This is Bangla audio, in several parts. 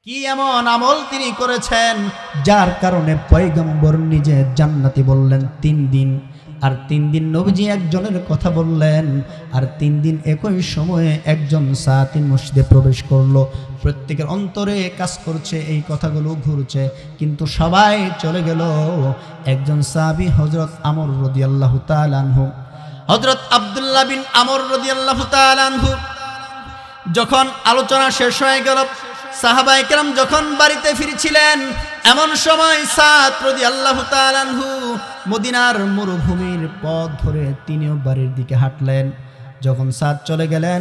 কি এমন আমল তিনি করেছেন যার কারণে পয়গম্বর নিজে জান্নাতি বললেন 3 দিন, আর 3 দিন নবীজি একজনের কথা বললেন, আর 3 দিন একই সময়ে একজন সাহাবী মসজিদে প্রবেশ করলো। প্রত্যেকের অন্তরে কাজ করছে, এই কথাগুলো ঘুরছে, কিন্তু সবাই চলে গেল। একজন সাহাবী হযরত আমর রাদিয়াল্লাহু তাআলা আনহু, হযরত আব্দুল্লাহ বিন আমর রাদিয়াল্লাহু তাআলা আনহু, যখন আলোচনা শেষ হয়ে গেল, সাহাবায়ে কেরাম যখন বাড়িতে ফিরছিলেন, এমন সময় সাদ রাদিয়াল্লাহু তাআলা আনহু মদিনার মরুভূমির পথ ধরে তিনিও বাড়ির দিকে হাঁটলেন। যখন সাদ চলে গেলেন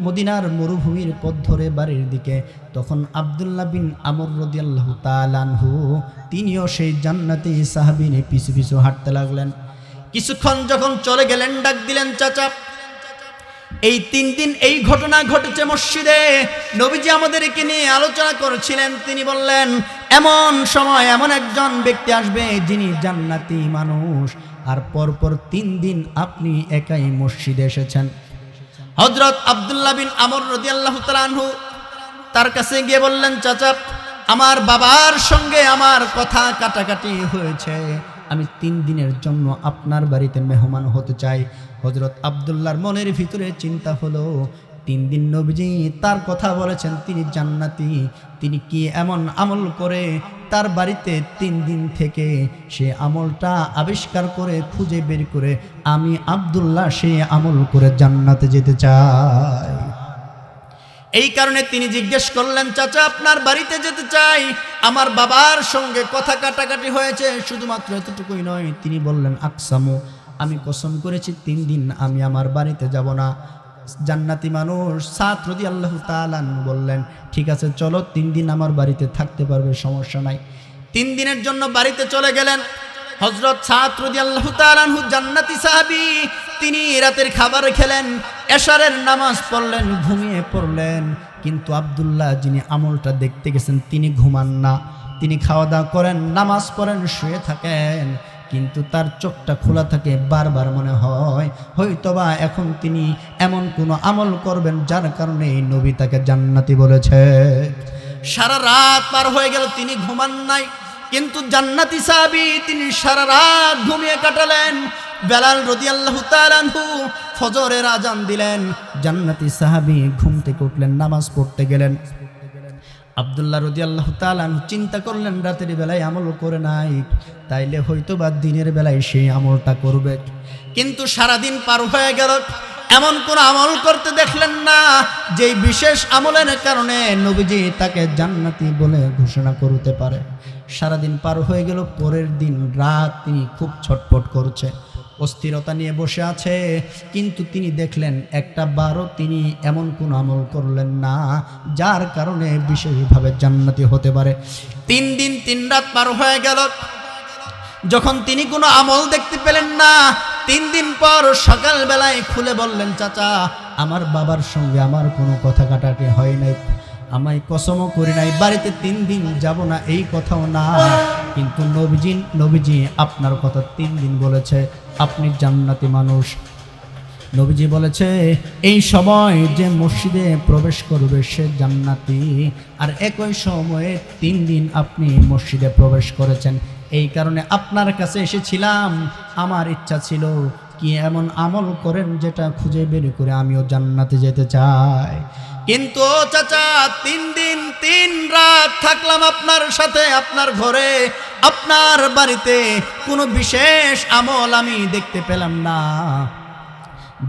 মদিনার মরুভূমির পথ ধরে বাড়ির দিকে, তখন আব্দুল্লাহ বিন আমর রাদিয়াল্লাহু তাআলা আনহু তিনিও সেই জান্নাতি সাহাবীর পিছু পিছু হাঁটতে লাগলেন। কিছুক্ষণ যখন চলে গেলেন, ডাক দিলেন, চাচা, এই 3 দিন এই ঘটনা ঘটেছে মসজিদে, নবীজি আমাদেরকে নিয়ে আলোচনা করেছিলেন। তিনি বললেন, এমন সময় এমন একজন ব্যক্তি আসবে যিনি জান্নাতি মানুষ, আর পরপর 3 দিন আপনি একাই মসজিদে এসেছেন। হযরত আব্দুল্লাহ বিন আমর রাদিয়াল্লাহু তাআলা আনহু তার কাছে গিয়ে বললেন, চাচা, আমার বাবার সঙ্গে আমার কথা কাটাকাটি হয়েছে, আমি 3 দিনের জন্য আপনার বাড়িতে মেহমান হতে চাই। হযরত আব্দুল্লাহর মনের ভিতরে চিন্তা হলো, 3 দিন নবীজি তার কথা বলেছেন, তিনি জান্নাতি, তিনি কি এমন আমল করে তার বাড়িতে 3 দিন থেকে সে আমলটা আবিষ্কার করে খুঁজে বের করে আমি আব্দুল্লাহ সেই আমল করে জান্নাতে যেতে চাই। এই কারণে তিনি জিজ্ঞেস করলেন, চাচা, আপনার বাড়িতে যেতে চাই, আমার বাবার সঙ্গে কথা কাটাকাটি হয়েছে, শুধুমাত্র এতটুকুই নয়। তিনি বললেন, আকসামু, আমি কসম করেছি 3 দিন আমি আমার বাড়িতে যাব না। জান্নাতি মানুষ সাদ রাদিয়াল্লাহু তাআলা বললেন, ঠিক আছে, চলো, 3 দিন আমার বাড়িতে থাকতে পারবে, সমস্যা নাই। 3 দিনের জন্য বাড়িতে চলে গেলেন। হযরত সাদ রাদিয়াল্লাহু তাআলা জান্নাতি সাহাবী, তিনি রাতের খাবার খেলেন, এশারের নামাজ পড়লেন, ঘুমিয়ে পড়লেন। কিন্তু আব্দুল্লাহ যিনি আমলটা দেখতে গেছেন, তিনি ঘুমান না, তিনি খাওয়া দাওয়া করেন, নামাজ পড়েন, শুয়ে থাকেন, কিন্তু তার চোখটা খোলা থাকে। বারবার মনে হয় হয়তোবা এখন তিনি এমন কোনো আমল করবেন যার কারণে এই নবী তাকে জান্নাতি বলেছে। সারা রাত পার হয়ে গেল, তিনি ঘুমান নাই, কিন্তু জান্নাতি সাহাবী তিনি সারা রাত ঘুমিয়ে কাটালেন। বেলাল রাদিয়াল্লাহু তাআলা আনহু ফজরের আজান দিলেন, জান্নাতি সাহাবী ঘুম থেকে উঠলেন, নামাজ পড়তে গেলেন। আব্দুল্লাহ রাদিয়াল্লাহু তাআলা চিন্তা করলেন, রাতের বেলায় আমল করে নাই, তাইলে হয়তো বা দিনের বেলায় সেই আমলটা করবে। কিন্তু সারাদিন পার হয়ে গেল, এমন কোন আমল করতে দেখলেন না যেই বিশেষ আমলের কারণে নবীজি তাকে জান্নাতি বলে ঘোষণা করতে পারে। সারাদিন পার হয়ে গেল, পরের দিন রাত তিনি খুব ছটফট করছে, অস্থিরতা নিয়ে বসে আছে, কিন্তু তিনি দেখলেন একটা বারও তিনি এমন কোন আমল করলেন না যার কারণে বিশেষভাবে জান্নাতি হতে পারে। 3 দিন 3 রাত পার হয়ে গেল, যখন তিনি কোনো আমল দেখতে পেলেন না, 3 দিন পর সকালবেলায় খুলে বললেন, চাচা, আমার বাবার সঙ্গে আমার কোনো কথা কাটাকাটি হয় নাই, আমায় কসমও করি নাই, বাড়িতে 3 দিন যাব না, এই কথাও না, কিন্তু নবীজি আপনার কথা 3 দিন বলেছে, আপনি জান্নাতি মানুষ। নবীজি বলেছে, এই সময় যে মসজিদে প্রবেশ করবে সে জান্নাতি, আর একই সময়ে 3 দিন আপনি মসজিদে প্রবেশ করেছেন, এই কারণে আপনার কাছে এসেছিলাম। আমার ইচ্ছা ছিল কি এমন আমল করেন যেটা খুঁজে বের করে আমিও জান্নাতে যেতে চাই। কিন্তু চাচা, 3 দিন 3 রাত থাকলাম আপনার সাথে, আপনার ঘরে, আপনার বাড়িতে, কোনো বিশেষ আমল আমি দেখতে পেলাম না,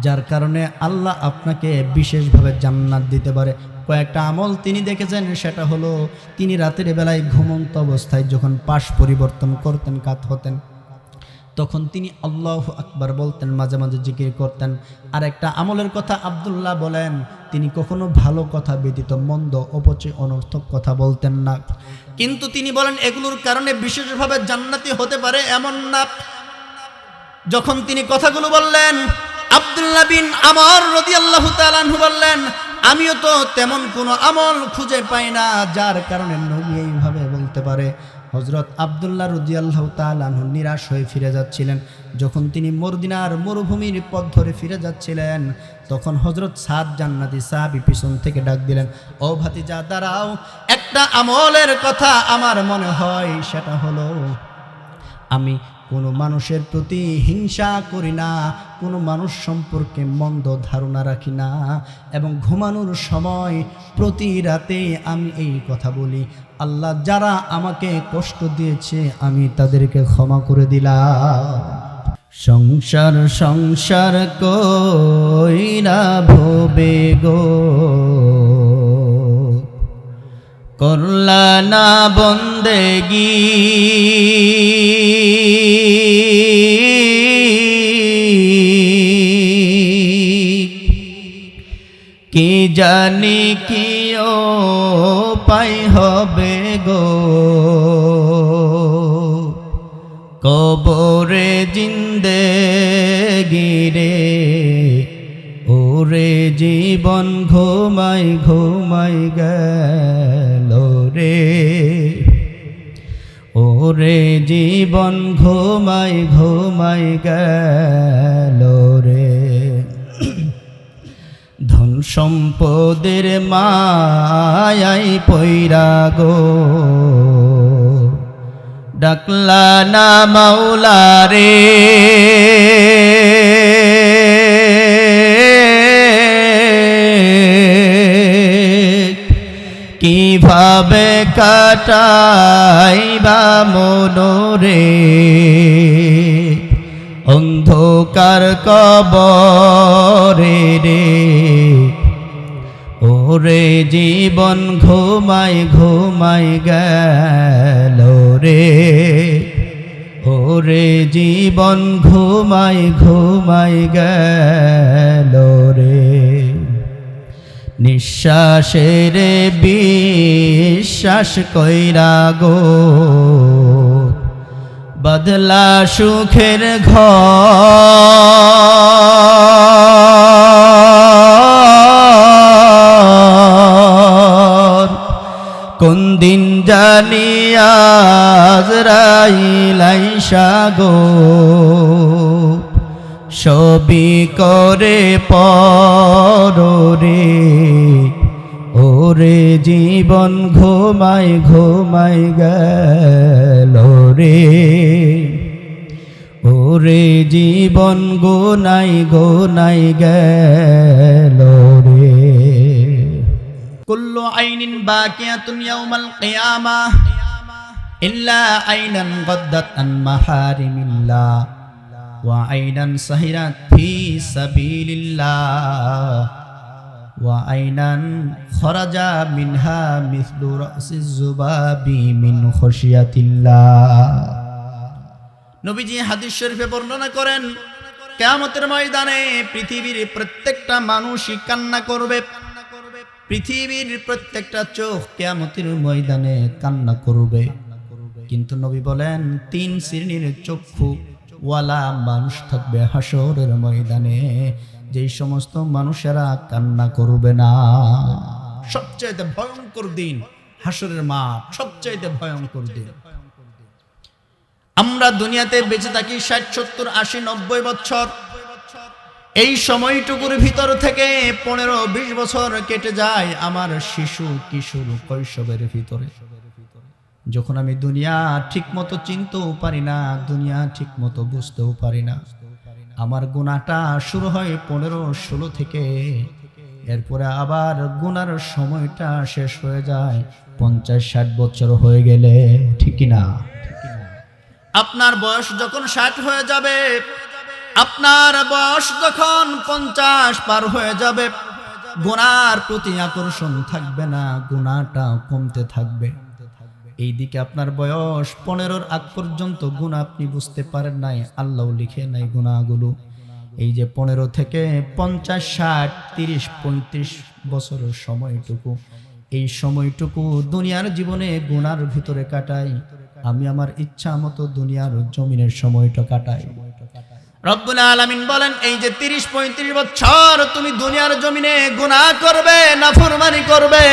যার কারণে আল্লাহ আপনাকে বিশেষভাবে জান্নাত দিতে পারে। কয়েকটা আমল তিনি দেখেছেন, সেটা হলো তিনি রাতের বেলায় ঘুমন্ত অবস্থায় যখন পাশ পরিবর্তন করতেন, কাত হতেন, তখন তিনি আল্লাহু আকবার বলতেন, মাঝে মাঝে জিকির করতেন। আর একটা আমলের কথা আব্দুল্লাহ বলেন, তিনি কখনো ভালো কথা ব্যতীত মন্দ অপচয় অনর্থক কথা বলতেন না, কিন্তু তিনি বলেন এগুলোর কারণে বিশেষভাবে জান্নাতি হতে পারে এমন না। যখন তিনি কথাগুলো বললেন, আব্দুল্লাহ বিন আমর রাদিয়াল্লাহু তাআলা আনহু বললেন, আমিও তো তেমন কোনো আমল খুঁজে পাই না যার কারণে নবী এইভাবে বলতে পারে। হযরত আব্দুল্লাহ রাদিয়াল্লাহু তাআলা আনহু নিরাশ হয়ে ফিরে যাচ্ছিলেন। যখন তিনি মদিনার মরুভূমির পথ ধরে ফিরে যাচ্ছিলেন, তখন হযরত সাদ জান্নাতি সাহাবী পিছন থেকে ডাক দিলেন, ও ভাতিজা, দাঁড়াও, এক একটা আমলের কথা আমার মনে হয়, সেটা হলো আমি কোনো মানুষের প্রতি হিংসা করি না, কোনো মানুষ সম্পর্কে মন্দ ধারণা রাখি না, এবং ঘুমানোর সময় প্রতি রাতে আমি এই কথা বলি, আল্লাহ যারা আমাকে কষ্ট দিয়েছে আমি তাদেরকে ক্ষমা করে দিলাম। সংসার সংসার কইরা ভবে গো, করলা না বন্দেগি, কি জানি কি ও পাই হবে গো, কবরে জিন্দেগি রে, ওরে জীবন ঘুমাই ঘুমাই গেল রে, ওরে জীবন ঘুমাই ঘুমাই গেল রে। ধন সম্পদের মায়াই পইরা গো, ডাকলা না মাওলা রে, কিভাবে কাটাইবা মনোরে, অন্ধকার কবরে রে, ওরে জীবন ঘুমাই ঘুমাই গেল রে, ওরে জীবন ঘুমাই ঘুমাই গেল রে। নিঃশ্বাসের বিশ্বাস কইরা গো, বদলা সুখের ঘর, কোন দিন জানি আজরাইল আইসা গো, সবই করে পরে, ওরে জীবন ঘুমাই ঘুমাই গেল রে, ওরে জীবন গোনাই গোনাই গেল রে। কুল্লু আইনিন বাকিয়াতুন ইয়াউমাল কিয়ামাহ ইল্লা আইনান গাদ্দাত আন মাহারিমিল্লাহ ওয়া আইনান সাহিরাত ফি সাবিলিল্লাহ ওয়া আইনান খরাজা মিনহা মিসলু রাসিজ যুবাবি মিন খশিয়াতিল্লাহ। নবীজি হাদিস শরীফে বর্ণনা করেন, কিয়ামতের ময়দানে পৃথিবীর প্রত্যেকটা মানুষই কান্না করবে, পৃথিবীর প্রত্যেকটা চোখ কিয়ামতের ময়দানে কান্না করবে, কিন্তু নবী বলেন তিন শ্রেণীর চক্ষু ওয়ালা মানুষ থাকবে হাসরের ময়দানে, যেই সমস্ত মানুষেরা কান্না করবে না। সবচাইতে ভয়ঙ্কর দিন হাসরের মাঠ, সবচাইতে ভয়ঙ্কর দিন। আমরা দুনিয়াতে বেঁচে থাকি 60, 70, 80, 90 বছর। এই সময়টুকুর ভিতর থেকে 15-20 বছর কেটে যায় আমার শিশু কিশোর কৈশোরের ভিতরে। যখন আমি দুনিয়া ঠিক মতো চিনতেও পারি না, দুনিয়া ঠিক মতো বুঝতেও পারি না, আমার গুনাহটা শুরু হয় 15-16 থেকে, এরপরে আবার গুনার সময়টা শেষ হয়ে যায় 50-60 বছর হয়ে গেলে, ঠিক না? আপনার বয়স যখন 60 হয়ে যাবে, আপনার বয়স যখন 50 পার হয়ে যাবে, গুনার প্রতি আকর্ষণ থাকবে না, গুনাহটা কমতে থাকবে। এইদিকে আপনার বয়স 15-র আগ পর্যন্ত গুনাহ আপনি বুঝতে পারেন নাই, আল্লাহ লিখে নাই গুনাহগুলো। এই যে 15 থেকে 50, 60, 30, 35 বছরের সময়টুকু, এই সময়টুকু দুনিয়ার জীবনে গুনার ভিতরে কাটাই, আমি আমার ইচ্ছা মতো দুনিয়ার জমিনের সময়টা কাটাই। রব্বুল আলামিন বলেন, এই যে 30-35 বছর তুমি দুনিয়ার জমিনে গুনাহ করবে, নাফরমানি করবে,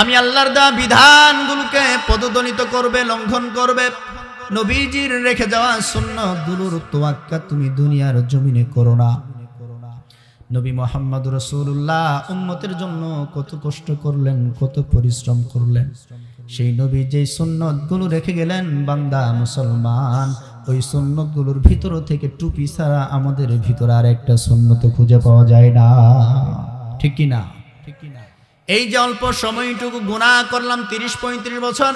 আমি আল্লাহর দেওয়া বিধানগুলোকে পদদলিত করবে, লঙ্ঘন করবে, নবীজির রেখে যাওয়া সুন্নাতগুলোর তোয়াক্কা তুমি দুনিয়ার জমিনে করো না। নবী মুহাম্মদ রাসূলুল্লাহ উম্মতের জন্য কত কষ্ট করলেন, কত পরিশ্রম করলেন। সেই নবী যেই সুন্নতগুলো রেখে গেলেন, বান্দা মুসলমান ওই সুন্নতগুলোর ভিতর থেকে টুপি ছাড়া আমাদের ভিতরে আর একটা সুন্নত খুঁজে পাওয়া যায় না, ঠিক কি না? এই যে অল্প সময়টুকু গুনাহ করলাম 30-35 বছর,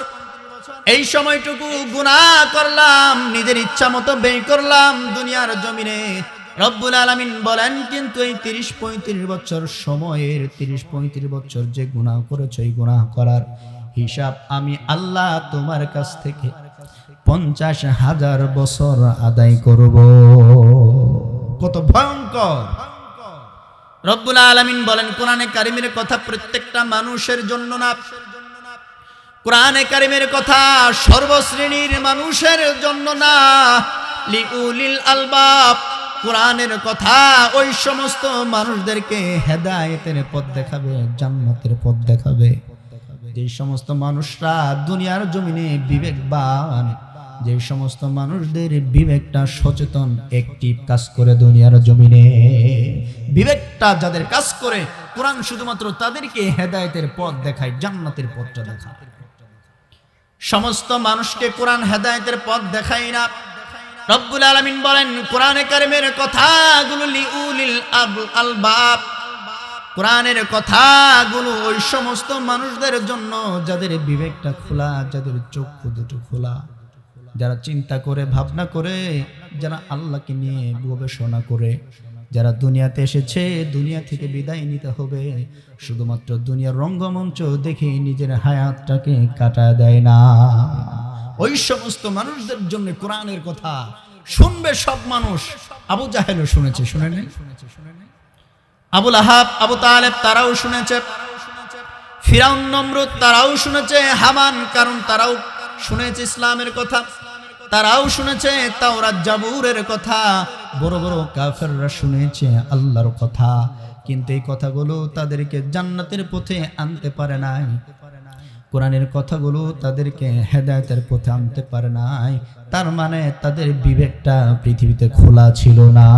এই সময়টুকু গুনাহ করলাম, নিজের ইচ্ছা মতো ব্যয় করলাম দুনিয়ার জমিনে। রব্বুল আলামিন বলেন, কিন্তু এই 30-35 বছর সময়ের 30-35 বছর যে গুনাহ করেছো, এই গুনাহ করার হিসাব আমি আল্লাহ তোমার কাছ থেকে 50,000 বছর আদায় করব। কত ভয়ঙ্কর! রব্বুল আলামিন বলেন কোরআনে কারিমের কথা প্রত্যেকটা মানুষের জন্য না, কোরআনে কারিমের কথা সর্বশ্রেণীর মানুষের জন্য না, লিউলিল আলবাব। কোরআনের কথা ওই সমস্ত মানুষদেরকে হেদায়েতের পথ দেখাবে, জান্নাতের পথ দেখাবে। যে সমস্ত মানুষরা দুনিয়ার জমিনে বিবেকবান, যে সমস্ত মানুষদের বিবেকটা সচেতন, অ্যাক্টিভ কাজ করে দুনিয়ার জমিনে, বিবেকটা যাদের কাজ করে, কোরআন শুধুমাত্র তাদেরকে হেদায়েতের পথ দেখায়, জান্নাতের পথটা দেখায়। সমস্ত মানুষকে কোরআন হেদায়েতের পথ দেখায় না। রব্বুল আলামিন বলেন কোরআনে কারিমের কথাগুলো লিউলিল আলবাব, কোরআনের কথাগুলো ওই সমস্ত মানুষদের জন্য যাদের বিবেকটা খোলা, যাদের চক্ষু দুটো খোলা, যারা চিন্তা করে, ভাবনা করে, যারা আল্লাহকে নিয়ে গবেষণা করে, যারা দুনিয়াতে এসেছে দুনিয়া থেকে বিদায় নিতে হবে, শুধুমাত্র দুনিয়ার রঙ্গমঞ্চ দেখে নিজের হায়াতটাকে কাটা দেয় না, ওই সমস্ত মানুষদের জন্য কোরআনের কথা শুনবে সব মানুষ। আবু জাহেলও শুনেছে, শুনে নেই? আবুল আহাব, আবু তালেব তারাও শুনেছে, ফিরাউন নমরুদ তারাও শুনেছে, হামান কারণ তারাও শুনেছে ইসলামের কথা, তারাও শুনেছে তাওরাত জাবুরের কথা, বড় বড় কাফেররা শুনেছে আল্লাহর কথা, কিন্তু এই কথাগুলো তাদেরকে জান্নাতের পথে আনতে পারে নাই, কোরআনের কথাগুলো তাদেরকে হেদায়েতের পথে আনতে পারে নাই। তার মানে তাদের বিবেকটা পৃথিবীতে খোলা ছিল না,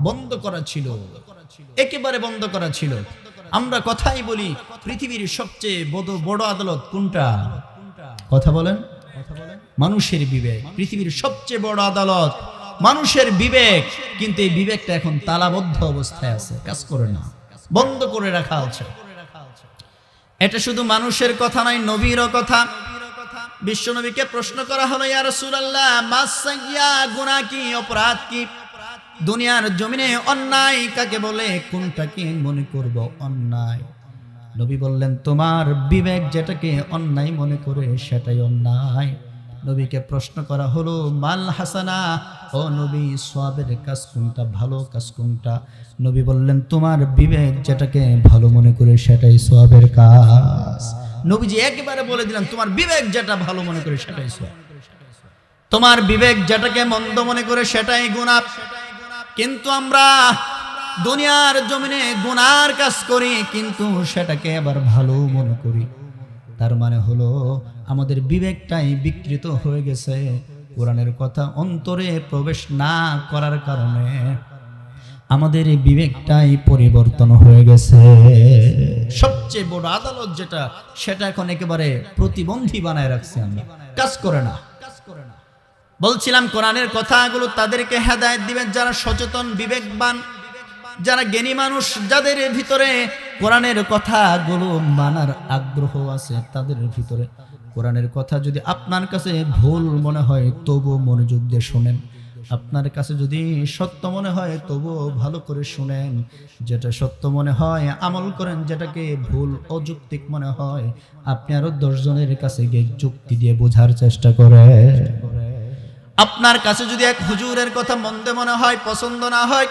বন্ধ করা ছিল, একেবারে বন্ধ করা ছিল। আমরা কথাই বলি পৃথিবীর সবচেয়ে বড় আদালত কোনটা? কথা বলেন। মানুষের বিবেক পৃথিবীর সবচেয়ে বড় আদালত, মানুষের বিবেক। কিন্তু এই বিবেকটা এখন তালাবদ্ধ অবস্থায় আছে, কাজ করে না, বন্ধ করে রাখা আছে। এটা শুধু মানুষের কথা নয়, নবীরও কথা। বিশ্বনবীকে প্রশ্ন করা হলো, ইয়া রাসূলুল্লাহ, মাসসাইয়া, গুনাহ কি, অপরাধ কি? দুনিয়ার জমিনে অন্যায় কাকে বলে, কোনটাকে মনে করব অন্যায়? নবী বললেন, তোমার বিবেক যেটাকে অন্যায় মনে করে সেটাই অন্যায়। নবীকে প্রশ্ন করা হলো, মাল হাসানা, ও নবী সওয়াবের কাজ কোনটা, ভালো কাজ কোনটা? নবী বললেন, তোমার বিবেক যেটাকে ভালো মনে করে সেটাই সওয়াবের কাজ। নবীজি একেবারে বলে দিলেন, তোমার বিবেক যেটা ভালো মনে করে সেটাই সওয়াব, তোমার বিবেক যেটাকে মন্দ মনে করে সেটাই গুনাহ। কিন্তু আমরা দুনিয়ার জমিনে গুনার কাজ করি, কিন্তু সেটাকে আবার ভালো মনে করি। তার মানে হলো আমাদের বিবেকটাই বিকৃত হয়ে গেছে। কোরআনের কথা অন্তরে প্রবেশ না করার কারণে আমাদের এই বিবেকটাই পরিবর্তন হয়ে গেছে। সবচেয়ে বড় আদালত যেটা, সেটা এখন একেবারে প্রতিবন্ধী বানায় রাখছে, আমরা কাজ করে না। বলছিলাম কোরআনের কথাগুলো তাদেরকে হেদায়েত দিবে যারা সচেতন, বিবেকবান, যারা জ্ঞানী মানুষ, যাদের ভিতরে কোরআনের কথাগুলো মানার আগ্রহ আছে, তাদের ভিতরে কোরআনের কথা যদি আপনার কাছে ভুল মনে হয় তবু মনোযোগ দিয়ে শুনেন, আপনার কাছে যদি সত্য মনে হয় তবু ভালো করে শুনেন, যেটা সত্য মনে হয় আমল করেন, যেটাকে ভুল অযৌক্তিক মনে হয় আপনি আরো 10 জনের কাছে গিয়ে যুক্তি দিয়ে বোঝার চেষ্টা করেন। আপনার কাছে যদি এক হুজুরের কথা মন্দ মনে হয়, পছন্দ না হয়,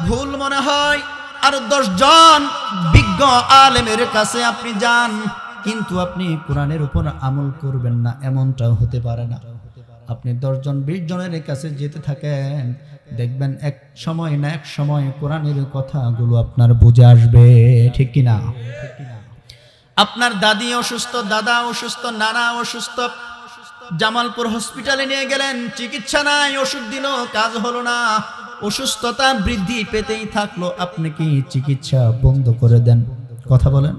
ভুল মনে হয়, আর 10 জন বিজ্ঞ আলেমের কাছে আপনি যান, কিন্তু আপনি কোরআনের উপর আমল করবেন না, এমনটাও হতে পারে না। আপনি 10 জন 20 জনের কাছে যেতে থাকেন, দেখবেন এক সময় না এক সময় কোরআনের কথাগুলো আপনার বুঝে আসবে, ঠিক কি না? আপনার দাদি অসুস্থ, দাদা অসুস্থ, নানা অসুস্থ, জামালপুর হসপিটালে নিয়ে গেলেন, চিকিৎসা নাই, ওষুধ দিল, কাজ হলো না। অসুস্থতা বৃদ্ধি পেতেই থাকলো, আপনি কি চিকিৎসা বন্ধ করে দেন? কথা বলেন।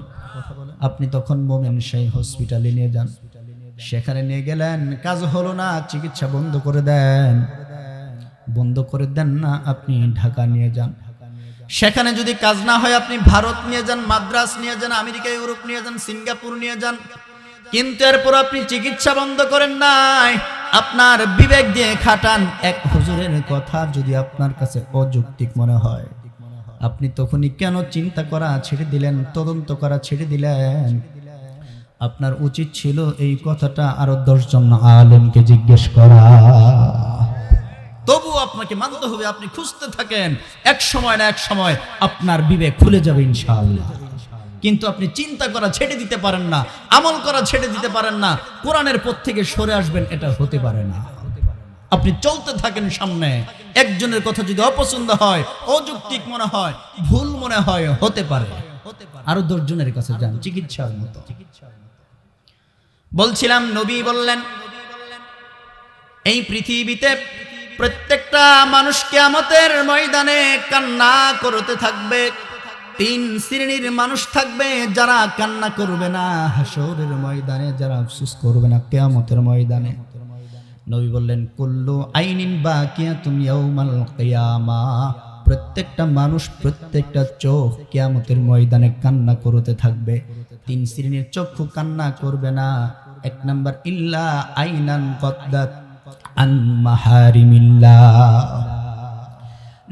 আপনি তখন মোমেন শাহী হসপিটালে নিয়ে যান, সেখানে নিয়ে গেলেন, কাজ হলো না, চিকিৎসা বন্ধ করে দেন। বন্ধ করে দেন না, আপনি ঢাকা নিয়ে যান, সেখানে যদি কাজ না হয় আপনি ভারত নিয়ে যান, মাদ্রাস নিয়ে যান, আমেরিকা ইউরোপ নিয়ে যান, সিঙ্গাপুর নিয়ে যান, কিন্তু এরপর আপনি চিকিৎসা বন্ধ করেন নাই। আপনার বিবেক দিয়ে খাটান। এক হুজুরের কথা যদি আপনার কাছে অযৌক্তিক মনে হয়, আপনি তখনই কেন চিন্তা করা ছেড়ে দিলেন, তদন্ত করা ছেড়ে দিলেন? আপনার উচিত ছিল এই কথাটা আরো 10 জন আলেমকে জিজ্ঞেস করা। তবু আপনাকে মানতে হবে। আপনি খুঁজতে থাকেন, এক সময় না এক সময় আপনার বিবেক খুলে যাবে ইনশাআল্লাহ। কিন্তু আপনি চিন্তা করা ছেড়ে দিতে পারেন না, আমল করা ছেড়ে দিতে পারেন না, কোরআনের পথ থেকে সরে আসবেন, এটা হতে পারে না। আপনি চলতে থাকেন সামনে। একজনের কথা যদি অপছন্দ হয়, অযৌক্তিক মনে হয়, ভুল মনে হয়, হতে পারে আরো 10 জনের কাছে যান চিকিৎসার মতো। বলছিলাম, নবী বললেন এই পৃথিবীতে প্রত্যেকটা মানুষ কিয়ামতের ময়দানে কান্না করতে থাকবে। 3 শ্রেণীর মানুষ থাকবে যারা কান্না করবে না হাসরের ময়দানে, যারা আফসোস করবে না কিয়ামতের ময়দানে। নবী বললেন কুল্লু আইনিন বাকিয়াতুন ইয়াউমাল কিয়ামা, প্রত্যেকটা মানুষ, প্রত্যেকটা চোখ কিয়ামতের ময়দানে কান্না করতে থাকবে। 3 শ্রেণীর চক্ষু কান্না করবে না। 1 নাম্বার ইল্লা আইনান কদ্দাত আন মাহারিমিল্লাহ।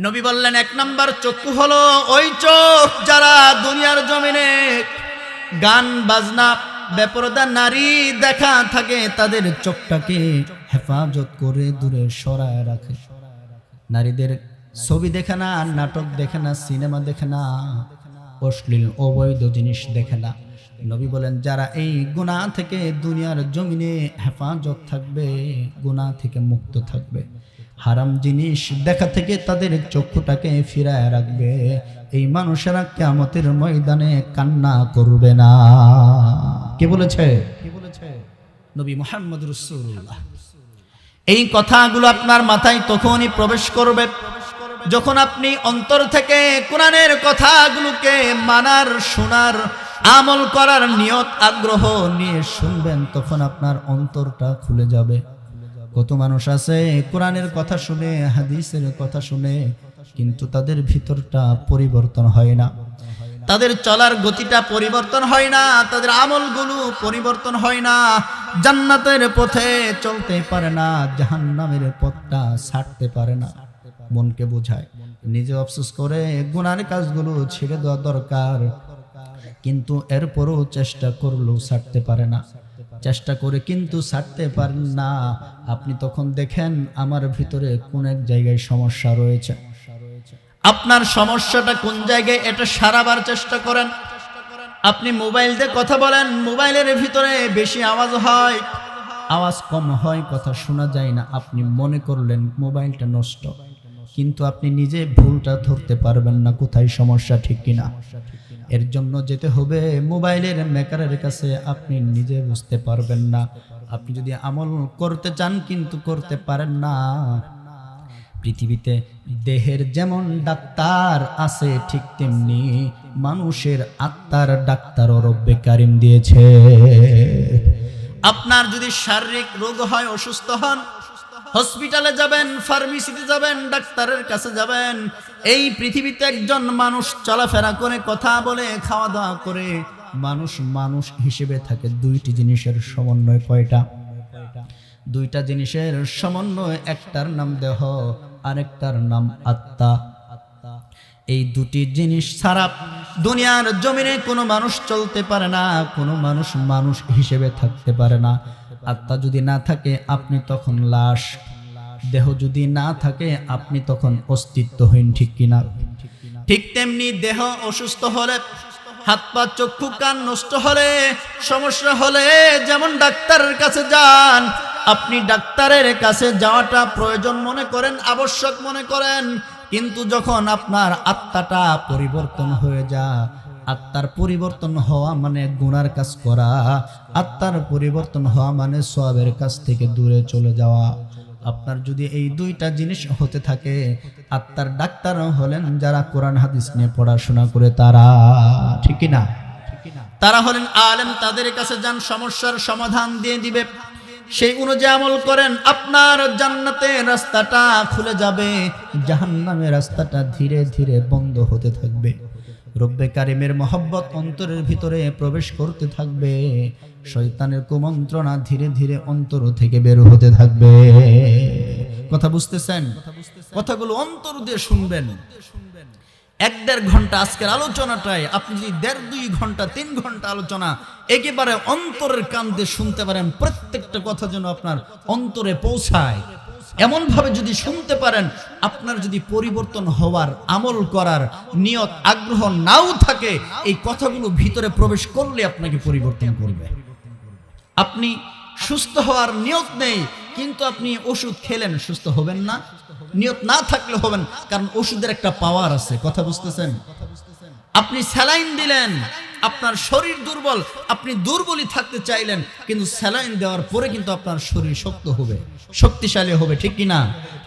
নবী বললেন 1 নাম্বার চক্ষু হলো ওই চোখ যারা দুনিয়ার জমিনে গান বাজনা বেপরদা নারী দেখা থাকে, তাদের চোখটাকে হেফাজত করে দূরে সরায় রাখে। নারীদের ছবি দেখে না, নাটক দেখে না, সিনেমা দেখে না, অশ্লীল অবৈধ জিনিস দেখে না। নবী বলেন যারা এই গুনাহ থেকে দুনিয়ার জমিনে হেফাজত থাকবে, গুনাহ থেকে মুক্ত থাকবে, হারাম জিনিস দেখা থেকে তাদের চক্ষুটাকে ফিরায় রাখবে, এই মানুষেরা কিয়ামতের ময়দানে কান্না করবে না। কে বলেছে? নবী মুহাম্মদ রাসূলুল্লাহ। এই কথাগুলো আপনার মাথায় তখনই প্রবেশ করবে যখন আপনি অন্তর থেকে কোরআনের কথাগুলোকে মানার, শোনার, আমল করার নিয়ত আগ্রহ নিয়ে শুনবেন, তখন আপনার অন্তরটা খুলে যাবে। কত মানুষ আছে কোরআনের কথা শুনে, হাদিসের কথা শুনে, কিন্তু তাদের ভিতরটা পরিবর্তন হয় না, তাদের চলার গতিটা পরিবর্তন হয় না, তাদের আমলগুলো পরিবর্তন হয় না, জান্নাতের পথে চলতে পারে না, জাহান্নামের পথটা ছাড়তে পারে না। মনকে বোঝায়, নিজে আফসোস করে গুনার কাজগুলো ছেড়ে দেওয়া দরকার, কিন্তু এরপরও চেষ্টা করলেও ছাড়তে পারে না, চেষ্টা করে কিন্তু ছাড়তে পারেন না। আপনি তখন দেখেন আমার ভিতরে কোন এক জায়গায় সমস্যা রয়েছে। আপনার সমস্যাটা কোন জায়গায় এটা সারাবার চেষ্টা করেন। আপনি মোবাইল দিয়ে কথা বলেন, মোবাইলের ভিতরে বেশি আওয়াজ হয়, আওয়াজ কম হয়, কথা শোনা যায় না। আপনি মনে করলেন মোবাইলটা নষ্ট, কিন্তু আপনি নিজে ভুলটা ধরতে পারবেন না কোথায় সমস্যা, ঠিক কিনা? এর জন্য যেতে হবে মোবাইলের মেকারের কাছে, আপনি নিজে বুঝতে পারবেন না। আপনি যদি আমল করতে চান কিন্তু করতে পারেন না। পৃথিবীতে দেহের যেমন ডাক্তার আছে, ঠিক তেমনি মানুষের আত্মার ডাক্তারও রব্বে কারিম দিয়েছে। আপনার যদি শারীরিক রোগ হয়, অসুস্থ হন, হসপিটালে যাবেন, ফার্মেসিতে যাবেন, ডাক্তারের কাছে যাবেন। এই পৃথিবীতে একজন মানুষ চলাফেরা করে, কথা বলে, খাওয়া দাওয়া করে, মানুষ মানুষ হিসেবে থাকে। 2টি জিনিসের সমন্বয়। কয়টা? 2টা জিনিসের সমন্বয়। একটার নাম দেহ, আরেকটার নাম আত্মা। এই 2টি জিনিস ছাড়া দুনিয়ার জমিনে কোনো মানুষ চলতে পারে না, কোনো মানুষ মানুষ হিসেবে থাকতে পারে না। আত্মা যদি না থাকে আপনি তখন লাশ, দেহ যদি না থাকে আপনি তখন অস্তিত্বহীন, ঠিক কিনা? ঠিক তেমনি দেহ অসুস্থ হলে, হাত পা চক্ষু কান নষ্ট হলে, সমস্যা হলে যেমন ডাক্তারের কাছে যান, আপনি ডাক্তারের কাছে যাওয়াটা প্রয়োজন মনে করেন, আবশ্যক মনে করেন, কিন্তু যখন আপনার আত্মাটা পরিবর্তন হয়ে যায়, আত্মার পরিবর্তন হওয়া মানে গুনার কাজ করা, আত্মার পরিবর্তন হওয়া মানে সওয়াবের কাছ থেকে দূরে চলে যাওয়া। আপনার যদি এই দুইটা জিনিস হতে থাকে, আত্মার ডাক্তার হলেন যারা কোরআন হাদিস নিয়ে পড়াশোনা করে তারা, ঠিক কি না? তারা হলেন আলেম, তাদের কাছে যান, সমস্যার সমাধান দিয়ে দিবে। সেই অনুযায়ী আমল করেন, আপনার জান্নাতের রাস্তাটা খুলে যাবে, জাহান্নামের রাস্তাটা ধীরে ধীরে বন্ধ হতে থাকবে। রব্বে কারিমের মহব্বত অন্তরের ভিতরে প্রবেশ করতে থাকবে, শয়তানের কুমন্ত্রণা ধীরে ধীরে অন্তর থেকে বের হতে থাকবে। কথা বুঝতেছেন? কথাগুলো অন্তর দিয়ে শুনবেন। 1-1.5 ঘন্টা আজকের আলোচনাটায় আপনি যদি 1.5-2 ঘন্টা 3 ঘন্টা আলোচনা একেবারে অন্তরের কান দিয়ে শুনতে পারেন, প্রত্যেকটা কথা যেন আপনার অন্তরে পৌঁছায়, এমন ভাবে যদি শুনতে পারেন, আপনার যদি পরিবর্তন হওয়ার, আমল করার নিয়ত আগ্রহ নাও থাকে, এই কথাগুলো ভিতরে প্রবেশ করলে আপনাকে পরিবর্তন করবে। আপনি সুস্থ হওয়ার নিয়ত নেই, কিন্তু আপনি ওষুধ খেলেন, সুস্থ হবেন না। নিয়ত না থাকলে হবেন, কারণ ওষুধের একটা পাওয়ার আছে। কথা বুঝতেছেন? আপনি স্যালাইন দিলেন, আপনার শরীর দুর্বল, আপনি দুর্বলই থাকতে চাইলেন, কিন্তু স্যালাইন দেওয়ার পরে কিন্তু আপনার শরীর শক্ত হবে, শক্তিশালী হবে, ঠিক কি না?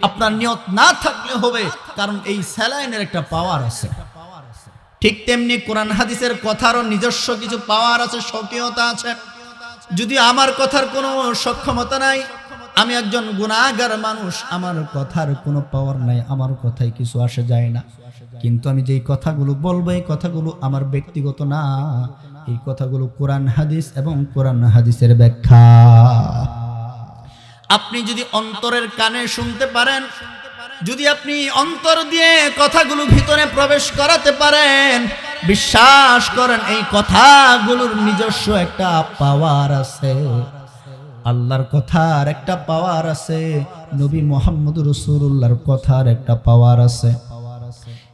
আপনার নিয়ত না থাকলে হবে, কারণ এই স্যালাইনের একটা পাওয়ার আছে। ঠিক তেমনি কোরআন হাদিসের কথারও নিজস্ব কিছু পাওয়ার আছে, স্বকীয়তা আছে। যদি আমার কথার কোনো সক্ষমতা নাই, আমি একজন গুনাহগার মানুষ, আমার কথার কোনো পাওয়ার নাই, আমার কথায় কিছু আসে যায় না, কিন্তু আমি যেই কথাগুলো বলবো, এই কথাগুলো আমার ব্যক্তিগত না, এই কথাগুলো কোরআন হাদিস এবং কোরআন হাদিসের ব্যাখ্যা। আপনি যদি অন্তরের কানে শুনতে পারেন, যদি আপনি অন্তর দিয়ে কথাগুলো ভিতরে প্রবেশ করাতে পারেন, বিশ্বাস করেন এই কথাগুলোর নিজস্ব একটা পাওয়ার আছে। আল্লাহর কথার একটা পাওয়ার আছে, নবী মুহাম্মদ রাসূলুল্লাহর কথার একটা পাওয়ার আছে।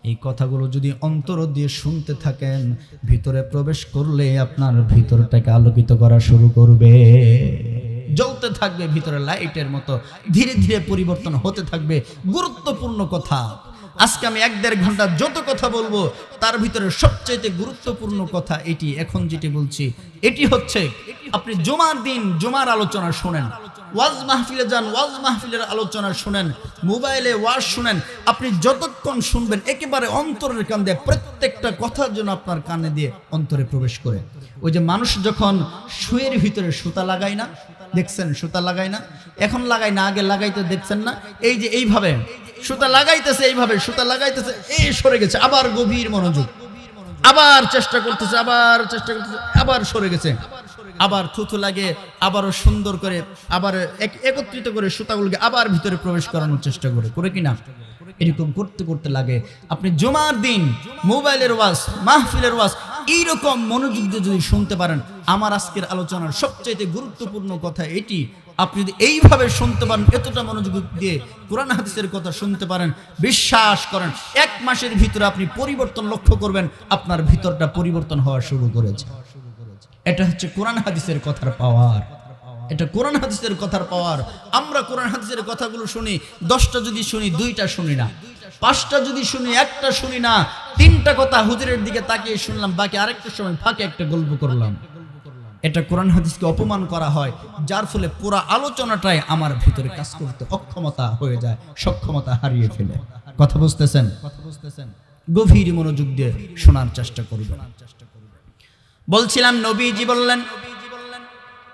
এই কথাগুলো যদি অন্তর দিয়ে শুনতে থাকেন, ভিতরে প্রবেশ করলে আপনার ভিতরটাকে আলোকিত করা শুরু করবে, জ্বলতে থাকবে ভিতরে লাইটের মতো, ধীরে ধীরে পরিবর্তন হতে থাকবে। গুরুত্বপূর্ণ কথা। আজকে আমি 1-1.5 ঘন্টা যত কথা বলবো, তার ভিতরে সবচেয়ে গুরুত্বপূর্ণ কথা এটি, এখন যেটি বলছি, এটি হচ্ছে আপনি জুমার দিন জুমার আলোচনা শুনেন, ওয়াজ মাহফিলে যান, ওয়াজ মাহফিলের আলোচনা শুনেন, মোবাইলে ওয়াজ শুনেন, আপনি যতক্ষণ শুনবেন একেবারে অন্তরের কান দিয়ে প্রত্যেকটা কথার জন্য আপনার কানে দিয়ে অন্তরে প্রবেশ করে। ওই যে মানুষ যখন শুয়ের ভিতরে সুতা লাগায় না, দেখছেন? সুতা লাগায় না, এখন লাগায় না, আগে লাগাইতে দেখছেন না? এই যে এইভাবে সুতা লাগাইতেছে, এইভাবে সুতা লাগাইতেছে, এই সরে গেছে, আবার গভীর মনোযোগ, আবার চেষ্টা করতেছে, আবার চেষ্টা করতেছে, আবার সরে গেছে, আবার থুথু লাগে, আবারও সুন্দর করে আবার একত্রিত করে সুতাগুলোকে আবার ভিতরে প্রবেশ করানোর চেষ্টা করে কিনা? এরকম করতে করতে লাগে। আপনি জুমার দিন মোবাইলের ওয়াজ, মাহফিলের ওয়াজ এইরকম মনোযোগ দিয়ে যদি শুনতে পারেন, আমার আজকের আলোচনার সবচেয়ে গুরুত্বপূর্ণ কথা এটি, আপনি যদি এইভাবে শুনতে পারেন, এতটা মনোযোগ দিয়ে কোরআন হাদিসের কথা শুনতে পারেন, বিশ্বাস করেন 1 মাসের ভিতরে আপনি পরিবর্তন লক্ষ্য করবেন, আপনার ভিতরটা পরিবর্তন হওয়া শুরু করেছে। এটা হচ্ছে কোরআন হাদিসের কথার পাওয়ার, এটা কোরআন হাদিসের কথার পাওয়ার। আমরা কোরআন হাদিসের কথাগুলো শুনি, 10টা যদি শুনি 2টা শুনি না, 5টা যদি শুনি 1টা শুনি না, 3টা কথা হুজুরের দিকে তাকিয়ে শুনলাম, বাকি আরেকটা সময় ফাঁকে একটা গল্প করলাম। এটা কোরআন হাদিসকে অপমান করা হয়, যার ফলে পুরো আলোচনাটাই আমার ভিতরে কাজ করতে অক্ষমতা হয়ে যায়, সক্ষমতা হারিয়ে ফেলে। কথা বুঝতেছেন? গভীর মনোযোগ দিয়ে শোনার চেষ্টা করবেন। বলছিলাম, নবীজি বললেন,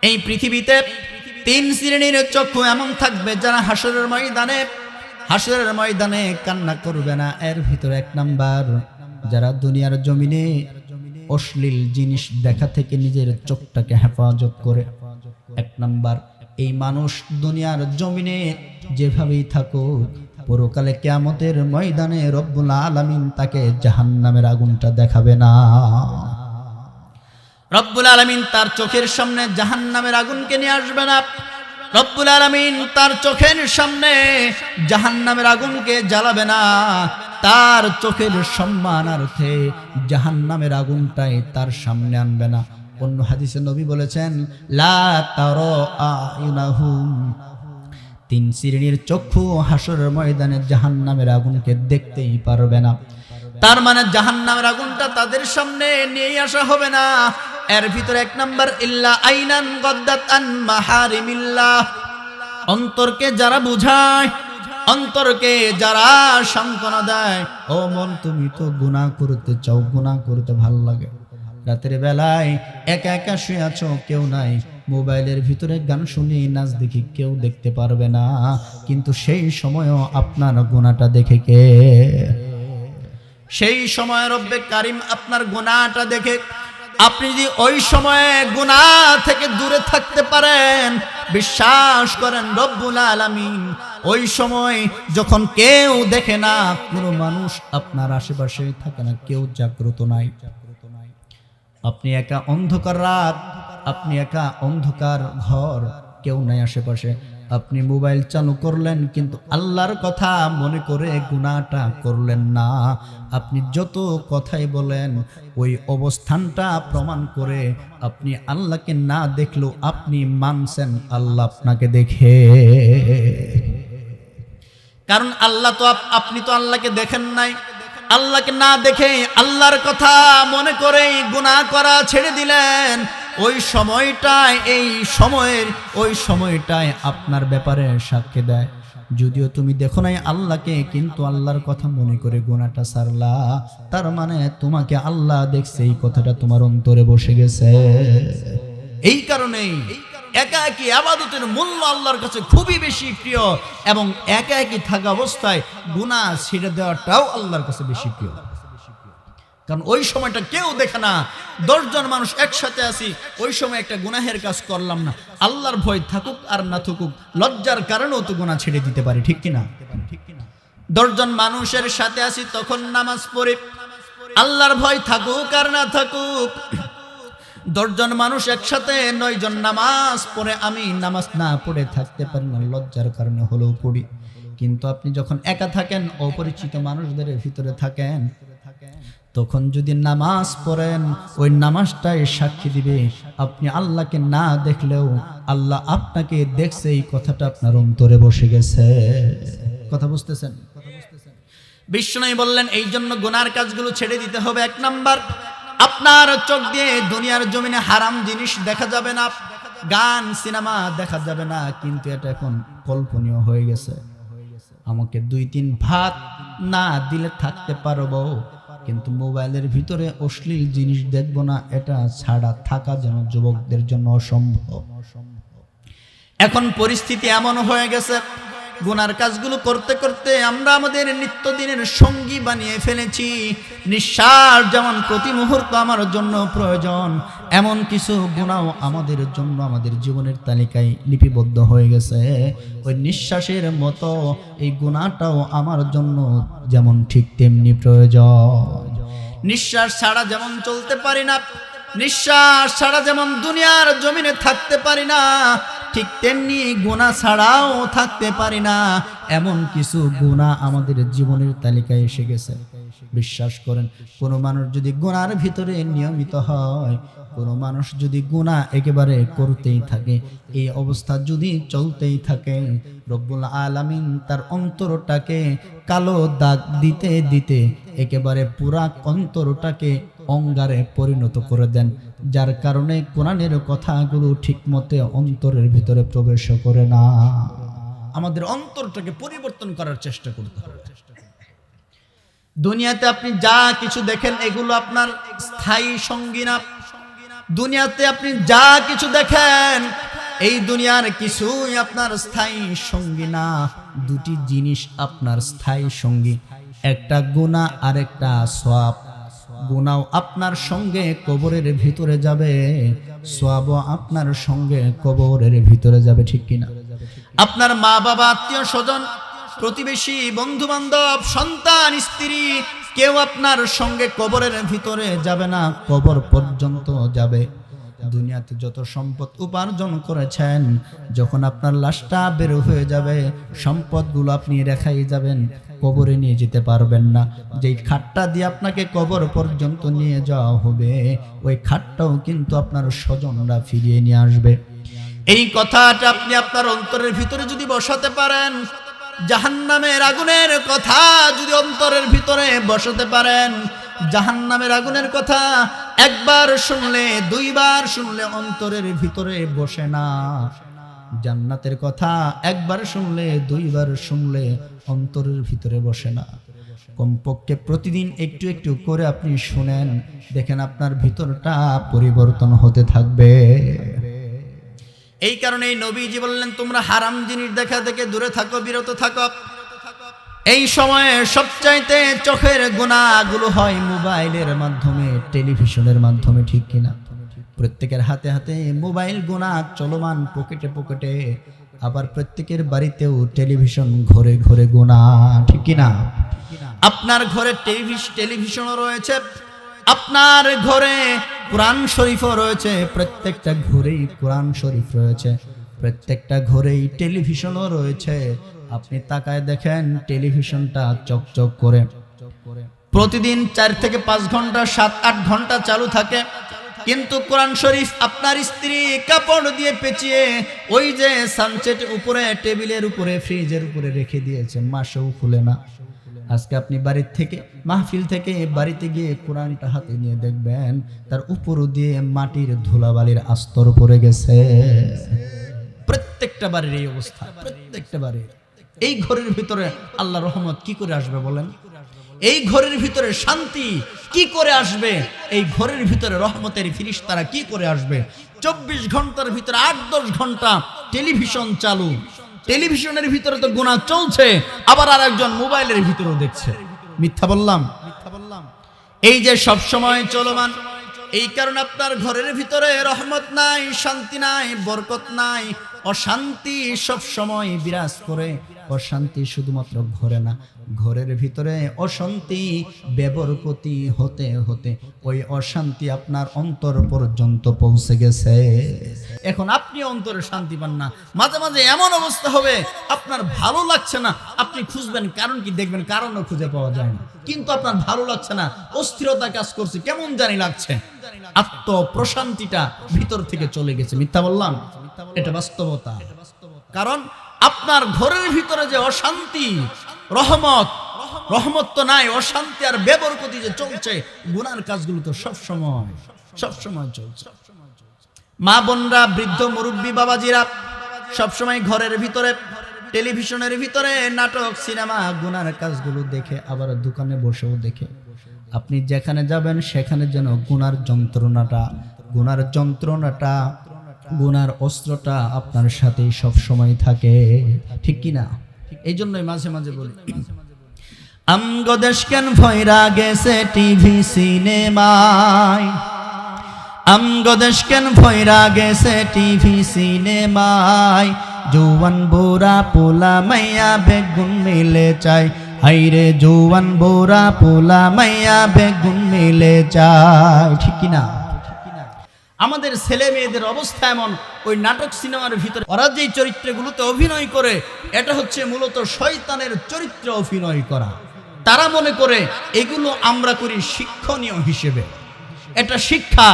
এই পৃথিবীতে 3 শ্রেণীর চক্ষু এমন থাকবে যারা হাসরের ময়দানে কান্না করবে না। এর ভিতরে 1 নাম্বার, যারা দুনিয়ার জমিনে অশ্লীল জিনিস দেখা থেকে নিজের চোখটাকে হেফাজত করে। 1 নাম্বার, এই মানুষ দুনিয়ার জমিনে যেভাবেই থাকুক, পরকালে কিয়ামতের ময়দানে রব্বুল আলামিন তাকে জাহান্নামের আগুনটা দেখাবে না। রব্বুল আলামিন তার চোখের সামনে জাহান্নামের আগুনকে নিয়ে আসবে না। রব্বুল আলামিন তার চোখের সামনে জাহান্নামের আগুনকে জ্বালাবে না। তার চোখের সম্মানার্থে জাহান্নামের আগুনটাই তার সামনে আনবে না। অন্য হাদিসে নবী বলেছেন, লা তারা আয়ুনাহুম, 3 শ্রেণীর চক্ষু হাসরের ময়দানে জাহান্নামের আগুনকে দেখতেই পারবে না। তার মানে জাহান্নামের আগুনটা তাদের সামনে নিয়ে আসা হবে না। এর ভিতরে 1 নাম্বার, ইল্লা আইনান গদ্দাত আন মাহারিমিল্লাহ, অন্তরকে যারা বুঝায়, অন্তরকে যারা সান্ত্বনা দেয়, ও মন তুমি তো গুনাহ করতে চাও, গুনাহ করতে ভালো লাগে, রাতের বেলায় একা একা শুয়ে আছো, কেউ নাই, মোবাইলের ভিতরে গান শুনি, নাচ দেখি, কেউ দেখতে পারবে না, কিন্তু সেই সময়ও আপনার গুনাহটা দেখে কে? সেই সময় রব্বে কারিম আপনার গুনাহটা দেখে। আপনি যদি ওই সময়ে গুনাহ থেকে দূরে থাকতে পারেন, বিশ্বাস করেন রব্বুল আলামিন ওই সময় যখন কেউ দেখে না, কোনো মানুষ আপনার আশেপাশে থাকে না, কেউ জাগ্রত নাই, আপনি একা অন্ধকার রাত, আপনি একা অন্ধকার ঘর, কেউ নাই আশেপাশে, আপনি মোবাইল চালু করলেন কিন্তু আল্লাহর কথা মনে করে গুনাহটা করলেন না, আপনি যত কথাই বলেন ওই অবস্থানটা প্রমাণ করে আপনি আল্লাহকে না দেখলেও আপনি মানছেন আল্লাহ আপনাকে দেখে। কারণ আল্লাহ তো আপনি তো আল্লাহকে দেখেন নাই, আল্লাহকে না দেখে আল্লাহর কথা মনে করেই গুনাহ করা ছেড়ে দিলেন। ওই সময়টায়, ওই সময়টায় আপনার ব্যাপারে সাক্ষী দেয়, যদিও তুমি দেখো নাই আল্লাহকে, কিন্তু আল্লাহর কথা মনে করে গুনাহটা ছাড়লা, তার মানে তোমাকে আল্লাহ দেখছে, এই কথাটা তোমার অন্তরে বসে গেছে। এই কারণেই একাকী ইবাদতের মূল্য আল্লাহর কাছে খুবই বেশি প্রিয়, এবং একাকী থাকা অবস্থায় গুনাহ ছেড়ে দেওয়াটাও আল্লাহর কাছে বেশি প্রিয়। কারণ ওই সময়টা কেউ দেখে না, 10 জন মানুষ একসাথে আছি, ওই সময় একটা গুনাহের কাজ করলাম না, আল্লাহর ভয় থাকুক আর না থাকুক, লজ্জার কারণেও তো গুনাহ ছেড়ে দিতে পারি, ঠিক কিনা? 10 জন মানুষের সাথে আছি, তখন নামাজ পড়ি, আল্লাহর ভয় থাকুক আর না থাকুক। 10 জন মানুষ একসাথে, 9 জন নামাজ পড়ে, আমি নামাজ না পড়ে থাকতে পারি না, লজ্জার কারণে হলেও পড়ি। কিন্তু আপনি যখন একা থাকেন, অপরিচিত মানুষদের ভিতরে থাকেন, তখন যদি নামাজ পড়েন, ওই নামাজটাই সাক্ষী দিবে আপনি আল্লাহকে না দেখলেও আল্লাহ আপনাকে দেখছে, এই কথাটা আপনার অন্তরে বসে গেছে। কথা বুঝতেছেন? বিশ্বনবী বললেন এই জন্য গুনার কাজগুলো ছেড়ে দিতে হবে। 1 নাম্বার, আপনার চোখ দিয়ে দুনিয়ার জমিনে হারাম জিনিস দেখা যাবে না, গান সিনেমা দেখা যাবে না, কিন্তু এটা এখন কল্পনীয় হয়ে গেছে। আমাকে 2-3 ভাত না দিলে থাকতে পারবো, কিন্তু মোবাইলের ভিতরে অশ্লীল জিনিস দেখবো না, এটা ছাড়া থাকা যেন যুবকদের জন্য অসম্ভব। এখন পরিস্থিতি এমন হয়ে গেছে, গুনার কাজগুলো করতে করতে আমরা আমাদের নিত্যদিনের সঙ্গী বানিয়ে ফেলেছি। নিঃশ্বাস যেমন প্রতি মুহূর্ত আমার জন্য প্রয়োজন, এমন কিছু গুনাহ আমাদের জন্য আমাদের জীবনের তালিকায় লিপিবদ্ধ হয়ে গেছে। ওই নিঃশ্বাসের মতো এই গুনাহটাও আমার জন্য যেমন ঠিক তেমনি প্রয়োজন। নিঃশ্বাস ছাড়া যেমন চলতে পারি না, নিঃশ্বাস ছাড়া যেমন দুনিয়ার জমিনে থাকতে পারি না, ঠিক তেমনি গুনাহ ছাড়াও থাকতে পারি না। এমন কিছু গুনাহ আমাদের জীবনের তালিকায় এসে গেছে। বিশ্বাস করেন, কোনো মানুষ যদি গুনার ভিতরে নিয়মিত হয়, কোনো মানুষ যদি গুনাহ একেবারে করতেই থাকে, এই অবস্থা যদি চলতেই থাকে, রব্বুল আলামিন তার অন্তরটাকে কালো দাগ দিতে দিতে একেবারে পুরা অন্তরটাকে অঙ্গারে পরিণত করে দেন, যার কারণে কোরআনের কথাগুলো ঠিকমতো অন্তরের ভিতরে প্রবেশ করে না। আমাদের অন্তরটাকে পরিবর্তন করার চেষ্টা করতে হবে। দুনিয়াতে আপনি যা কিছু দেখেন এগুলো আপনার স্থায়ী সঙ্গী না। দুনিয়াতে আপনি যা কিছু দেখেন এই দুনিয়ার কিছুই আপনার স্থায়ী সঙ্গী না। 2টি জিনিস আপনার স্থায়ী সঙ্গী, একটা গুনাহ আর একটা সওয়াব। গুনাহ আপনার সঙ্গে কবরের ভিতরে যাবে, সওয়াবও আপনার সঙ্গে কবরের ভিতরে যাবে, ঠিক কিনা? আপনার মা বাবা, আত্মীয় স্বজন, প্রতিবেশী, বন্ধু বান্ধব, সন্তান, স্ত্রী, কেউ আপনার সঙ্গে কবরের ভিতরে যাবে না, কবর পর্যন্ত যাবে। দুনিয়াতে যত সম্পদ উপার্জন করেছেন, যখন আপনার লাশটা বের হয়ে যাবে, সম্পদগুলো আপনি রেখাই যাবেন, কবরে নিয়ে যেতে পারবেন না। যেই খাটটা দিয়ে আপনাকে কবর পর্যন্ত নিয়ে যাওয়া হবে, ওই খাটটাও কিন্তু আপনার স্বজনরা ফিরিয়ে নিয়ে আসবে। এই কথাটা আপনি আপনার অন্তরের ভিতরে যদি বসাতে পারেন, জাহান্নামের আগুনের কথা যদি অন্তরের ভিতরে বসাতে পারেন, জাহান্নামের আগুনের কথা একবার শুনলে 2বার শুনলে অন্তরের ভিতরে বসে না। জান্নাতের কথা একবার শুনলে দুইবার শুনলে অন্তরের ভিতরে বসে না। কমপক্ষে প্রতিদিন একটু একটু করে আপনি শুনেন, দেখেন আপনার ভিতরটা পরিবর্তন হতে থাকবে। এই কারণেই নবীজি বললেন, তোমরা হারাম জিনিস দেখা থেকে দূরে থাকো, বিরত থাকো। এই সময়ে সবচাইতে চোখের গুনাহগুলো হয় মোবাইলের মাধ্যমে, টেলিভিশনের মাধ্যমে, ঠিক কিনা? প্রত্যেকের হাতে হাতে মোবাইল গুনাহ চলমান, পকেটে পকেটে। আবার প্রত্যেকের বাড়িতেও টেলিভিশন, ঘরে ঘরে গুনাহ, ঠিক কিনা? আপনার ঘরে টেলিভিশনও রয়েছে, আপনার ঘরে কোরআন শরীফও রয়েছে, প্রত্যেকটা ঘরেই কোরআন শরীফ রয়েছে, প্রত্যেকটা ঘরেই টেলিভিশনও রয়েছে। আপনি তাকায় দেখেন টেলিভিশনটা চকচক করে প্রতিদিন 4 থেকে 5 ঘন্টা, 7-8 ঘন্টা চালু থাকে, কিন্তু কোরআন শরীফ আপনার স্ত্রী কাপড় দিয়ে পেঁচিয়ে ওই যে সানসেট উপরে, টেবিলের উপরে, ফ্রিজের উপরে রেখে দিয়েছে, মাসেও খুলে না। আজকে আপনি বাড়ির থেকে, মাহফিল থেকে বাড়িতে গিয়ে কোরআনটা হাতে নিয়ে দেখবেন তার উপর দিয়ে মাটির ধুলাবালির আস্তর পড়ে গেছে। প্রত্যেকটা বাড়ির এই অবস্থা, প্রত্যেকটা বাড়ির। এই ঘরের ভিতরে আল্লাহর রহমত কি করে আসবে বলেন? এই ঘরের ভিতরে শান্তি কি করে আসবে? এই ঘরের ভিতরে রহমতের ফিরিস্তারা কি করে আসবে? 24 ঘন্টার ভিতরে 8-10 ঘন্টা টেলিভিশন চালু, টেলিভিশনের ভিতরে তো গুনাহ চলছে, আবার আরেকজন মোবাইলের ভিতরেও দেখছে। মিথ্যা বললাম? এই যে সব সময় চলমান, এই কারণে আপনার ঘরের ভিতরে রহমত নাই, শান্তি নাই, বরকত নাই, অশান্তি সব সময় বিরাজ করে। অশান্তি শুধুমাত্র ঘরে না, ঘরের ভিতরে অশান্তি বেবরকতি হতে হতে ওই অশান্তি আপনার অন্তর পর্যন্ত পৌঁছে গেছে। এখন আপনি অন্তরে শান্তি পান না, মাঝে মাঝে এমন অবস্থা হবে আপনার ভালো লাগছে না, আপনি খুঁজবেন কারণ কি, দেখবেন কারণও খুঁজে পাওয়া যায় না, কিন্তু আপনার ভালো লাগছে না, অস্থিরতা কাজ করছে, কেমন জানি লাগছে, আত্মপ্রশান্তিটা ভিতর থেকে চলে গেছে। মিথ্যা বললাম? এটা বাস্তবতা। কারণ আপনার ঘরের ভিতরে যে অশান্তি, রহমত তো নাই, অশান্তি আর বেবরকতি যে চলছে, গুনার কাজগুলো তো সব সময় চলছে। মা বোনরা, বৃদ্ধ মুরব্বী বাবাজিরা সব সময় ঘরের ভিতরে, টেলিভিশনের ভিতরে নাটক, সিনেমা, গুনার কাজগুলো দেখে, আবার দোকানে বসেও দেখে। আপনি যেখানে যাবেন সেখানে যেন গুনার যন্ত্রণাটা, গুনার অস্ত্রটা আপনার সাথেই সব সময় থাকে, ঠিক কিনা? এই জন্যই মাঝে মাঝে বলি, আমগো দেশ কেন ভয়রা গেছে টিভি সিনেমায়, আমগো দেশ কেন ভয়রা গেছে টিভি সিনেমায়, জওয়ান বোরা পোলা মাইয়া বেগুন মিলে চাই, হাইরে জওয়ান বোরা পোলা মাইয়া বেগুন মিলে চাই, ঠিক কিনা? আমাদের ছেলে মেয়েদের অবস্থা এমন, ওই নাটক সিনেমার ভিতরে ওরা যেই চরিত্রগুলোতে অভিনয় করে, এটা হচ্ছে মূলত শয়তানের চরিত্র অভিনয় করা। তারা মনে করে এগুলো আমরা করি শিক্ষণীয় হিসেবে, এটা শিক্ষা,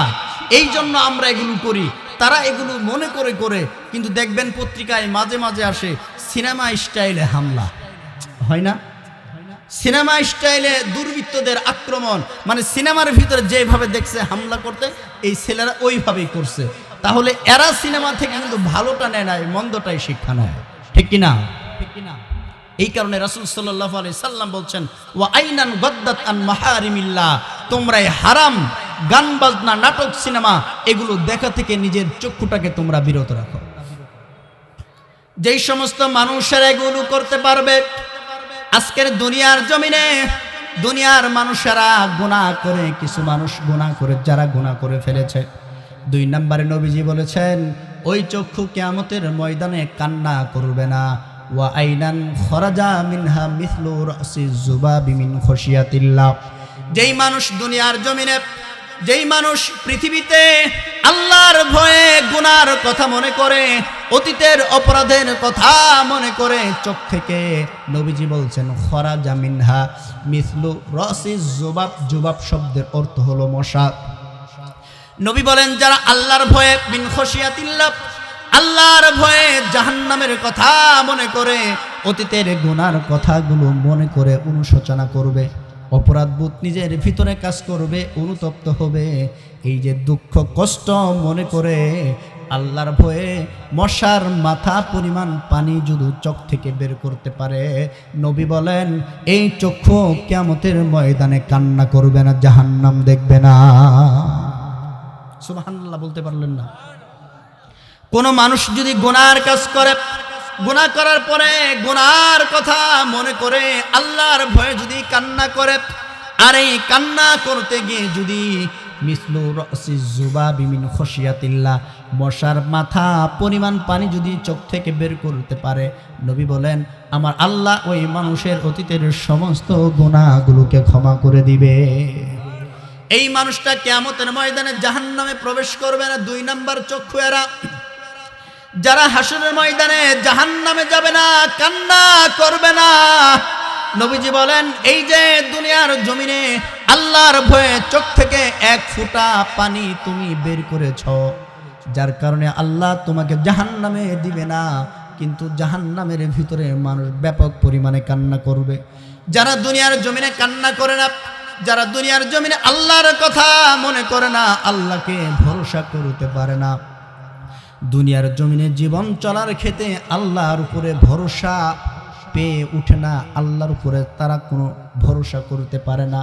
এই জন্য আমরা এগুলো করি। তারা এগুলো মনে করে, কিন্তু দেখবেন পত্রিকায় মাঝে মাঝে আসে সিনেমা স্টাইলে হামলা, হয় না? সিনেমা স্টাইলে দুর্বৃত্তদের আক্রমণ, মানে সিনেমার ভিতরে যেভাবে দেখছে হামলা করতে, এই ছেলেরা ওইভাবেই করছে। তাহলে এরা সিনেমা থেকে কিন্তু ভালোটা নেয় না, মন্দটাই শিক্ষা নেয়, ঠিক কিনা? এই কারণে রাসূল সাল্লাল্লাহু আলাইহি সাল্লাম বলছেন, ওয়া আইনান গাদ্দাত আন মাহারিমিল্লাহ, তোমরা এই হারাম গান বাজনা, নাটক, সিনেমা এগুলো দেখা থেকে নিজের চক্ষুটাকে তোমরা বিরত রাখো। যেই সমস্ত মানুষেরা এগুলো করতে পারবে, আজকের দুনিয়ার জমিনে দুনিয়ার মানুষেরা গুনাহ করে, কিছু মানুষ গুনাহ করে, যারা গুনাহ করে ফেলেছে, 2 নম্বরে নবীজি বলেছেন ওই চক্ষু কিয়ামতের ময়দানে কান্না করবে না। ওয়া আইনান খরাজা মিনহা মিসলু রাসি যুবাবি মিন খশিয়াতিল্লাহ, যেই মানুষ দুনিয়ার জমিনে, যেই মানুষ পৃথিবীতে আল্লাহর ভয়ে গুনার কথা মনে করে, অতীতের অপরাধের কথা মনে করে, চোখ থেকে নবীজি বলছেন খরাজা মিনহা মিসলু রাসি যুবাব, যুবাব শব্দের অর্থ হলো মশা। নবী বলেন যারা আল্লাহর ভয়ে মিন খশিয়াতিল্লাহ, আল্লাহর ভয়ে জাহান্নামের কথা মনে করে, অতীতের গুনার কথাগুলো মনে করে অনুশোচনা করবে, অপরাধবোধ নিজের ভিতরে কাজ করবে, অনুতপ্ত হবে, এই যে দুঃখ কষ্ট মনে করে আল্লাহর ভয়ে মশার মাথা পরিমাণ পানি যদি চোখ থেকে বের করতে পারে, নবী বলেন এই চক্ষু কিয়ামতের ময়দানে কান্না করবে না, জাহান্নাম দেখবে না। সুবহানাল্লাহ বলতে পারলেন না? কোন মানুষ যদি গুনার কাজ করে, গুনাহ করার পরে গুনার কথা মনে করে আল্লাহর ভয়ে যদি কান্না করে, আর এই কান্না করতে গিয়ে যদি মিসলু রাসি যুবাবি মিন খশিয়াতিল্লাহ, মশার মাথা পরিমাণ পানি যদি চোখ থেকে বের করতে পারে, নবী বলেন আমার আল্লাহ ওই মানুষের অতীতের সমস্ত গুনাহগুলোকে ক্ষমা করে দিবে। এই মানুষটা কিয়ামতের ময়দানে জাহান্নামে প্রবেশ করবে না। 2 নাম্বার চক্ষু এরা যারা হাসরের ময়দানে জাহান্নামে যাবে না, কান্না করবে না। নবীজি বলেন এই যে দুনিয়ার জমিনে আল্লাহর ভয়ে চোখ থেকে 1 ফোঁটা পানি তুমি বের করেছ, যার কারণে আল্লাহ তোমাকে জাহান্নামে দিবে না, কিন্তু জাহান্নামের ভিতরে মানুষ ব্যাপক পরিমাণে কান্না করবে। যারা দুনিয়ার জমিনে কান্না করে না, যারা দুনিয়ার জমিনে আল্লাহর কথা মনে করে না, আল্লাহকে ভরসা করতে পারে না, দুনিয়ার জমিনে জীবন চলার ক্ষেত্রে আল্লাহর উপরে ভরসা পেয়ে উঠে না, আল্লাহর উপরে তারা কোনো ভরসা করতে পারে না,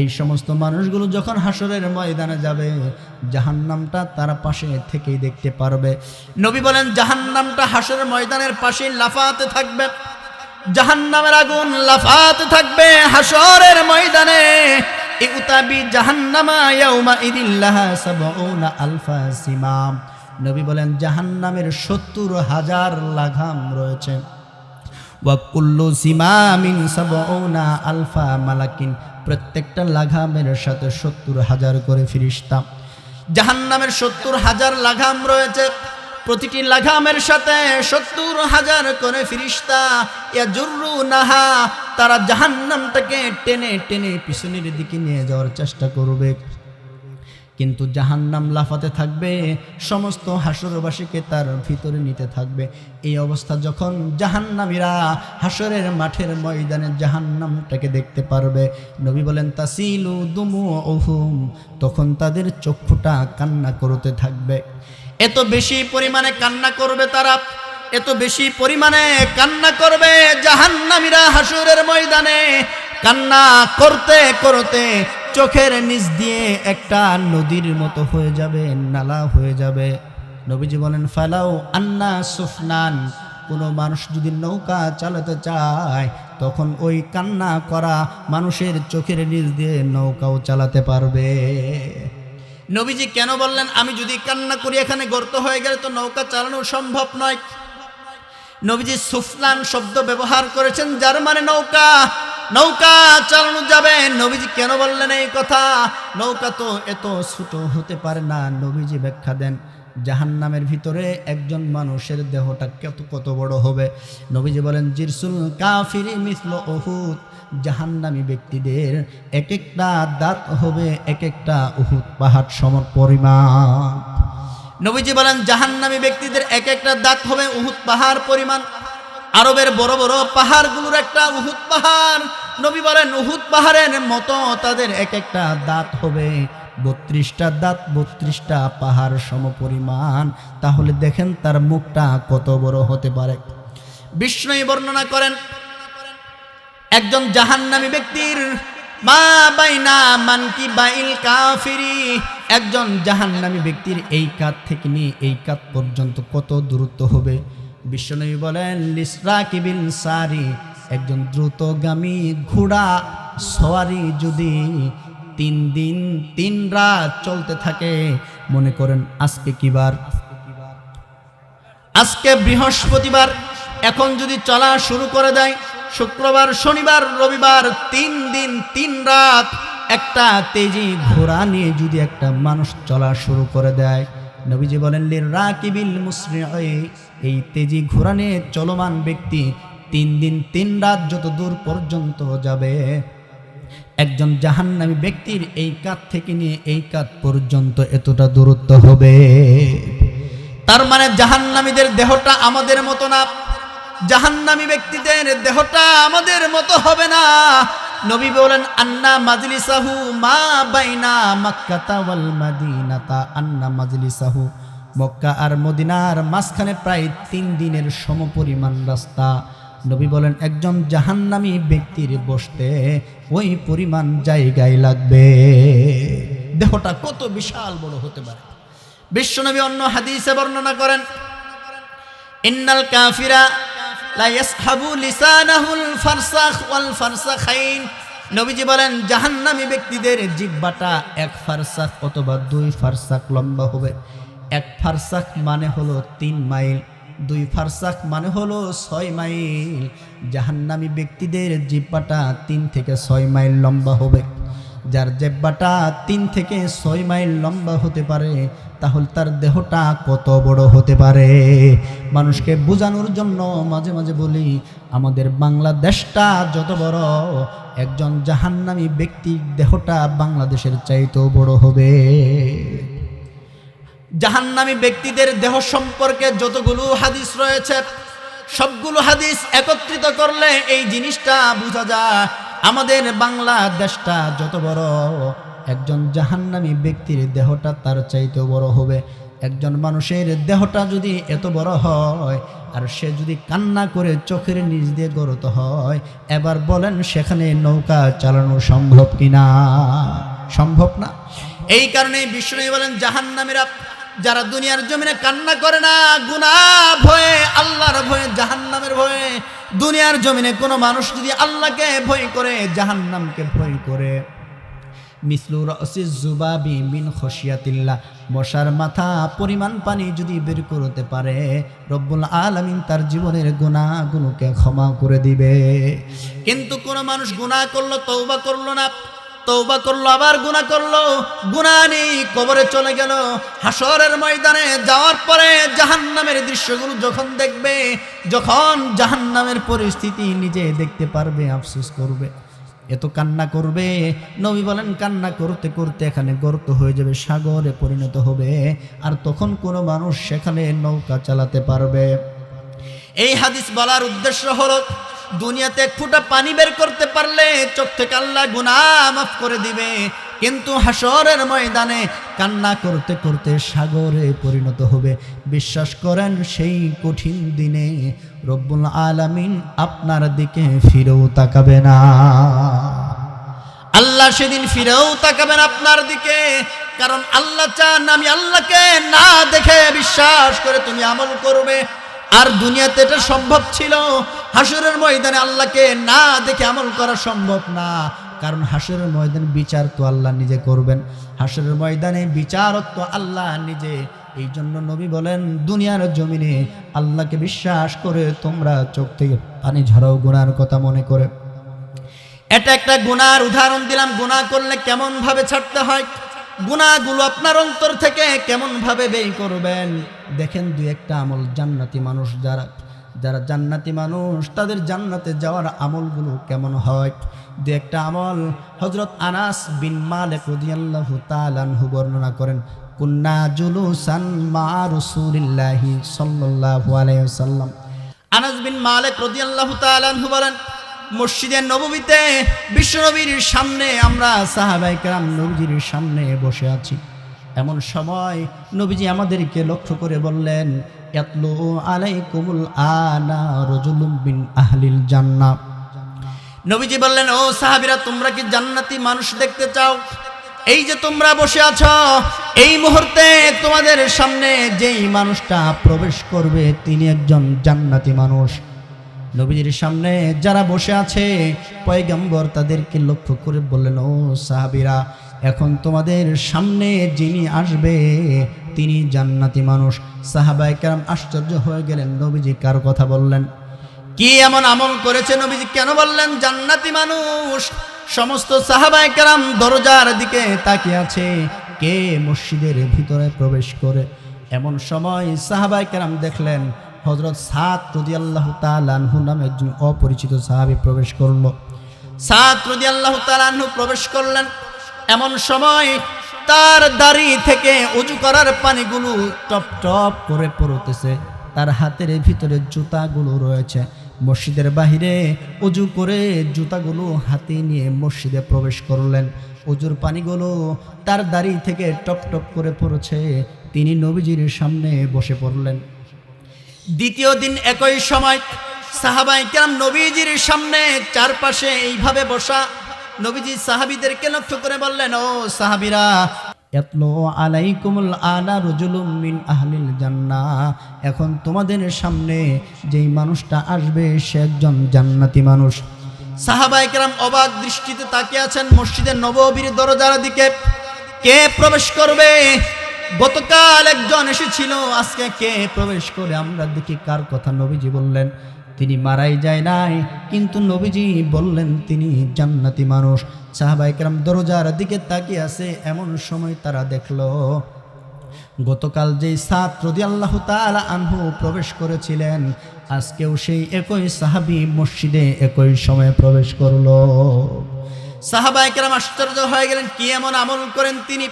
এই সমস্ত মানুষগুলো যখন হাসরের ময়দানে যাবে, জাহান্নামটা তারা পাশে থেকেই দেখতে পারবে। নবী বলেন জাহান্নামটা হাসরের ময়দানের পাশে লাফাতে থাকবে, জাহান্নামের আগুন লাফাতে থাকবে হাসরের ময়দানে। ইউতাবি জাহান্নামা ইয়াউমা ইদিল্লাহা ৭০,০০০ সিমাম। নবী বলেন জাহান্নামের ৭০,০০০ লাগাম রয়েছে। ওয়া কুল্লু সিমামিন ৭০,০০০ মালাকিন, প্রত্যেকটা লাগামের সাথে ৭০,০০০ করে ফেরেশতা। জাহান্নামের ৭০,০০০ লাগাম রয়েছে, প্রতিটি লাগামের সাথে ৭০,০০০ করে ফেরেশতা। ইয়াজুরুনাহা, তারা জাহান্নামটাকে টেনে টেনে পিছনের দিকে নিয়ে যাওয়ার চেষ্টা করবে, কিন্তু জাহান্নাম লাফাতে থাকবে, সমস্ত হাসরবাসীকে তার ভিতরে নিতে থাকবে। এই অবস্থা যখন জাহান্নামীরা হাসরের মাঠের ময়দানে জাহান্নামটাকে দেখতে পারবে, নবী বলেন তাসিলু দুমুউহুম, তখন তাদের চক্ষুটা কান্না করতে থাকবে। এত বেশি পরিমাণে কান্না করবে তারা, এত বেশি পরিমাণে কান্না করবে জাহান্নামীরা হাসরের ময়দানে। কান্না করতে করতে চোখের নিচ দিয়ে একটা নদীর মতো হয়ে যাবে, নালা হয়ে যাবে। নবীজি বলেন ফালাউ আন্না সুফনান, কোনো মানুষ যদি নৌকা চালাতে চায়, তখন ওই কান্না করা মানুষের চোখের নিচ দিয়ে নৌকাও চালাতে পারবে। নবীজি কেন বললেন আমি যদি কান্না করি এখানে গর্ত হয়ে গেলে তো নৌকা চালানো সম্ভব নয়? নবীজি সুফনান শব্দ ব্যবহার করেছেন, যার মানে নৌকা, নৌকা চালানো যাবে। নবীজি কেন বললেন এই কথা? নৌকা তো এত ছোট হতে পারে না। নবীজি ব্যাখ্যা দেন জাহান্নামের ভিতরে একজন মানুষের দেহটা কত বড় হবে। নবীজি বলেন জিরসুল কাফিরি মিসলু উহুদ, জাহান্নামী ব্যক্তিদের এক একটা দাঁত হবে এক একটা উহুদ পাহাড় সম পরিমাণ। নবীজি বলেন জাহান্নামী ব্যক্তিদের এক একটা দাঁত হবে উহুদ পাহাড় পরিমাণ। আরবের বড় বড় পাহাড়গুলোর একটা উহুদ পাহাড়। নবী বলেন উহুদ পাহাড়ের মতো তাদের এক একটা দাঁত হবে 32টা দাঁত, 32টা পাহাড় সমপরিমাণ। তাহলে দেখেন তার মুখটা কত বড় হতে পারে। বিষ্ণু বর্ণনা করেন একজন জাহান্নামী ব্যক্তির মা বাইনা মানকি বাইল কাফিরি, একজন জাহান্নামী ব্যক্তির এই কাঁধ থেকে নিয়ে এই কাঁধ পর্যন্ত কত দূরত্ব হবে। বিশ্বনবী বলেন লিসরাকিবিল সারি, একজন দ্রুতগামী ঘোড়া সওয়ারি যদি 3 দিন 3 রাত চলতে থাকে, মনে করেন আজকে কি বার? আজকে বৃহস্পতিবার, এখন যদি চলা শুরু করে দেয় শুক্রবার, শনিবার, রবিবার, 3 দিন 3 রাত একটা তেজি ঘোড়া নিয়ে যদি একটা মানুষ চলা শুরু করে দেয়, নবীজি বলেন লিরাকিবিল মুসরিঈ, এই তেজি ঘোড়া নিয়ে চলমান ব্যক্তি 3 দিন 3 রাত যত দূর পর্যন্ত যাবে, একজন জাহান্নামী ব্যক্তির এই কাঁধ থেকে নিয়ে এই কাঁধ পর্যন্ত এতটা দূরত্ব হবে। তার মানে জাহান্নামীদের দেহটা আমাদের মতো না, জাহান্নামী ব্যক্তিদের দেহটা আমাদের মতো হবে না। নবী বলেন আন্না মাজলিসাহু মা বাইনা মাক্কাতা ওয়াল মাদিনাতা, আন্না মাজলিসাহু মক্কা আর মদিনার মাঝখানে প্রায় 3 দিনের সমপরিমাণ রাস্তা। নবী বলেন একজন জাহান্নামী ব্যক্তির বসতে ওই পরিমাণ জায়গায় লাগবে। দেহটা কত বিশাল বড় হতে পারে। বিশ্বনবী অন্য হাদিসে বর্ণনা করেন, ইন্নাল কাফিরা লা ইয়াসহাবু লিসানাহুল ফারসাখ ওয়াল ফারসাখাইন। নবীজি বলেন জাহান্নামী ব্যক্তিদের জিহ্বাটা 1 ফারসাখ অথবা 2 ফারসাখ লম্বা হবে। 1 ফারসাখ মানে হলো 3 মাইল, 2 ফারসাখ মানে হলো 6 মাইল। জাহান্নামী ব্যক্তিদের জিহ্বাটা 3 থেকে 6 মাইল লম্বা হবে। যার জিহ্বাটা 3 থেকে 6 মাইল লম্বা হতে পারে, তাহলে তার দেহটা কত বড় হতে পারে। মানুষকে বোঝানোর জন্য মাঝে মাঝে বলি, আমাদের বাংলাদেশটা যত বড়, একজন জাহান্নামী ব্যক্তির দেহটা বাংলাদেশের চাইতেও বড় হবে। জাহান্নামী ব্যক্তিদের দেহ সম্পর্কে যতগুলো হাদিস রয়েছে, সবগুলো হাদিস একত্রিত করলে এই জিনিসটা বোঝা যায়, আমাদের বাংলাদেশটা যত বড়, একজন জাহান্নামী ব্যক্তির দেহটা তার চাইতেও বড় হবে। একজন মানুষের দেহটা যদি এত বড় হয় আর সে যদি কান্না করে চোখের নিচ দিয়ে গড়ত হয়, এবার বলেন সেখানে নৌকা চালানো সম্ভব কিনা? সম্ভব না। এই কারণে বিষ্ণু বলেন জাহান্নামীরা যারা দুনিয়ার জমিনে কান্না করে না, গুনাহ ভয়ে, আল্লাহর ভয়ে, জাহান্নামের ভয়ে, দুনিয়ার জমিনে কোনো মানুষ যদি আল্লাহকে ভয় করে, জাহান্নামকে ভয় করে, মিসলু রাসিজ জুবাবি মিন খশিয়াতিল্লাহ, মশার মাথা পরিমাণ পানি যদি বের করতে পারে, রব্বুল আলামিন তার জীবনের গুনাহগুলোকে ক্ষমা করে দিবে। কিন্তু কোনো মানুষ গুনাহ করলো, তওবা করলো না, তওবা করলো আবার গুনাহ করলো, গুনাহ নেই, কবরে চলে গেল, হাসরের ময়দানে যাওয়ার পরে জাহান্নামের দৃশ্যগুলো যখন দেখবে, যখন জাহান্নামের পরিস্থিতি নিজে দেখতে পারবে, আফসোস করবে, এত কান্না করবে। নবী বলেন কান্না করতে করতে এখানে গর্ত হয়ে যাবে, সাগরে পরিণত হবে, আর তখন কোনো মানুষ সেখানে নৌকা চালাতে পারবে। এই হাদিস বলার উদ্দেশ্য হলো, দুনিয়াতে 1 ফোঁটা পানি বের করতে পারলে চোখ থেকে আল্লাহ গুনাহ মাফ করে দিবে, কিন্তু হাসরের ময়দানে কান্না করতে করতে সাগরে পরিণত হবে। বিশ্বাস করেন সেই কঠিন দিনে রব্বুল আলামিন আপনার দিকে ফিরেও তাকাবে না। আল্লাহ সেদিন ফিরেও তাকাবেন আপনার দিকে, কারণ আল্লাহ চান আমি আল্লাহকে না দেখে বিশ্বাস করে তুমি আমল করবে। আর দুনিয়াতে এটা সম্ভব ছিল, হাসরের ময়দানে আল্লাহকে না দেখে আমল করা সম্ভব না, কারণ হাসরের ময়দানে বিচার তো আল্লাহ নিজে করবেন, হাসরের ময়দানে বিচারক তো আল্লাহ নিজে। এই জন্য নবী বলেন দুনিয়ার জমিনে আল্লাহকে বিশ্বাস করে তোমরা চোখ থেকে পানি ঝরাও গুনার কথা মনে করে। এটা একটা গুনার উদাহরণ দিলাম, গুনাহ করলে কেমন ভাবে ছাড়তে হয়, গুনাহগুলো আপনার অন্তর থেকে কেমন ভাবে বের করবেন। দেখেন 2-1টা আমল জান্নাতি মানুষ, যারা জান্নাতি মানুষ তাদের জান্নাতে যাওয়ার আমলগুলো কেমন হয়। 2-1টা আমল হযরত আনাস বিন মালিক রাদিয়াল্লাহু তাআলা আনহু বর্ণনা করেন, কুন্না জুলুসান মা রাসূলিল্লাহি সাল্লাল্লাহু আলাইহি ওয়াসাল্লাম। আনাস বিন মালিক রাদিয়াল্লাহু তাআলা আনহু বলেন, মসজিদে নববীতে বিশ্বনবীর সামনে আমরা সাহাবায়ে কেরাম নবীজির সামনে বসে আছি। এমন সময় নবীজি আমাদেরকে লক্ষ্য করে বললেন, ইয়াতলু আলাইকুমুল আনা রাজুলুম বিন আহলিল জান্নাহ। নবীজি বললেন, ও সাহাবীরা, তোমরা কি জান্নাতি মানুষ দেখতে চাও? এই যে তোমরা বসে আছো, এই মুহূর্তে তোমাদের সামনে যেই মানুষটা প্রবেশ করবে তিনি একজন জান্নাতি মানুষ। নবীজির সামনে যারা বসে আছে পয়গম্বর তাদেরকে লক্ষ্য করে বললেন, ও সাহাবীরা, এখন তোমাদের সামনে যিনি আসবে তিনি জান্নাতি মানুষ। সাহাবায়ে কেরাম আশ্চর্য হয়ে গেলেন, নবীজি কার কথা বললেন? কি এমন আমল করেছে নবীজি কেন বললেন জান্নাতি মানুষ? সমস্ত সাহাবায়ে কেরাম দরজার দিকে তাকিয়ে আছে, কে মসজিদের ভিতরে প্রবেশ করে। এমন সময় সাহাবায়ে কেরাম দেখলেন হযরত সাদ রাদিয়াল্লাহু তাআলা আনহু নামে একজন অপরিচিত সাহাবী প্রবেশ করল। সাদ রাদিয়াল্লাহু তাআলা আনহু প্রবেশ করলেন। এমন সময় তার দাড়ি থেকে ওযু করার পানিগুলো টপ টপ করে পড়তেছে, তার হাতের ভিতরে জুতাগুলো রয়েছে। মসজিদের বাহিরে ওযু করে জুতাগুলো হাতে নিয়ে মসজিদে প্রবেশ করলেন। ওযুর পানিগুলো তার দাড়ি থেকে টপ টপ করে পড়ছে, তিনি নবীজির সামনে বসে পড়লেন। দ্বিতীয় দিন একই সময় সাহাবায়ে কেরাম নবীজির সামনে চারপাশে এইভাবে বসা। নবীজি সাহাবীদেরকে লক্ষ্য করে বললেন, ও সাহাবীরা, ইয়াতলু আলাইকুমুল আনা রাজুলুম মিন আহলিল জান্নাহ, এখন তোমাদের সামনে যেই মানুষটা আসবে সে একজন জান্নাতি মানুষ। সাহাবায়ে কেরাম অবাক দৃষ্টিতে তাকিয়ে আছেন মসজিদে নববীর দরজার দিকে। কে প্রবেশ করবে? গতকাল একজন এসেছিল, আজকে কে প্রবেশ করে? আমরা দেখি কার কথা নবীজি বললেন। তিনি মারাই যায় নাই, কিন্তু নবীজি বললেন তিনি জান্নাতি মানুষ। সাহাবায়ে কেরাম দরজার দিকে তাকিয়ে আছে। এমন সময় তারা দেখলো গতকাল যেই সাদ রাদিয়াল্লাহু তাআলা আনহু প্রবেশ করেছিলেন, আজকেও সেই একই সাহাবী মসজিদে একই সময়ে প্রবেশ করলো। সাহাবায়ে কেরাম আশ্চর্য হয়ে গেলেন, কি এমন আমল করেন তিনি?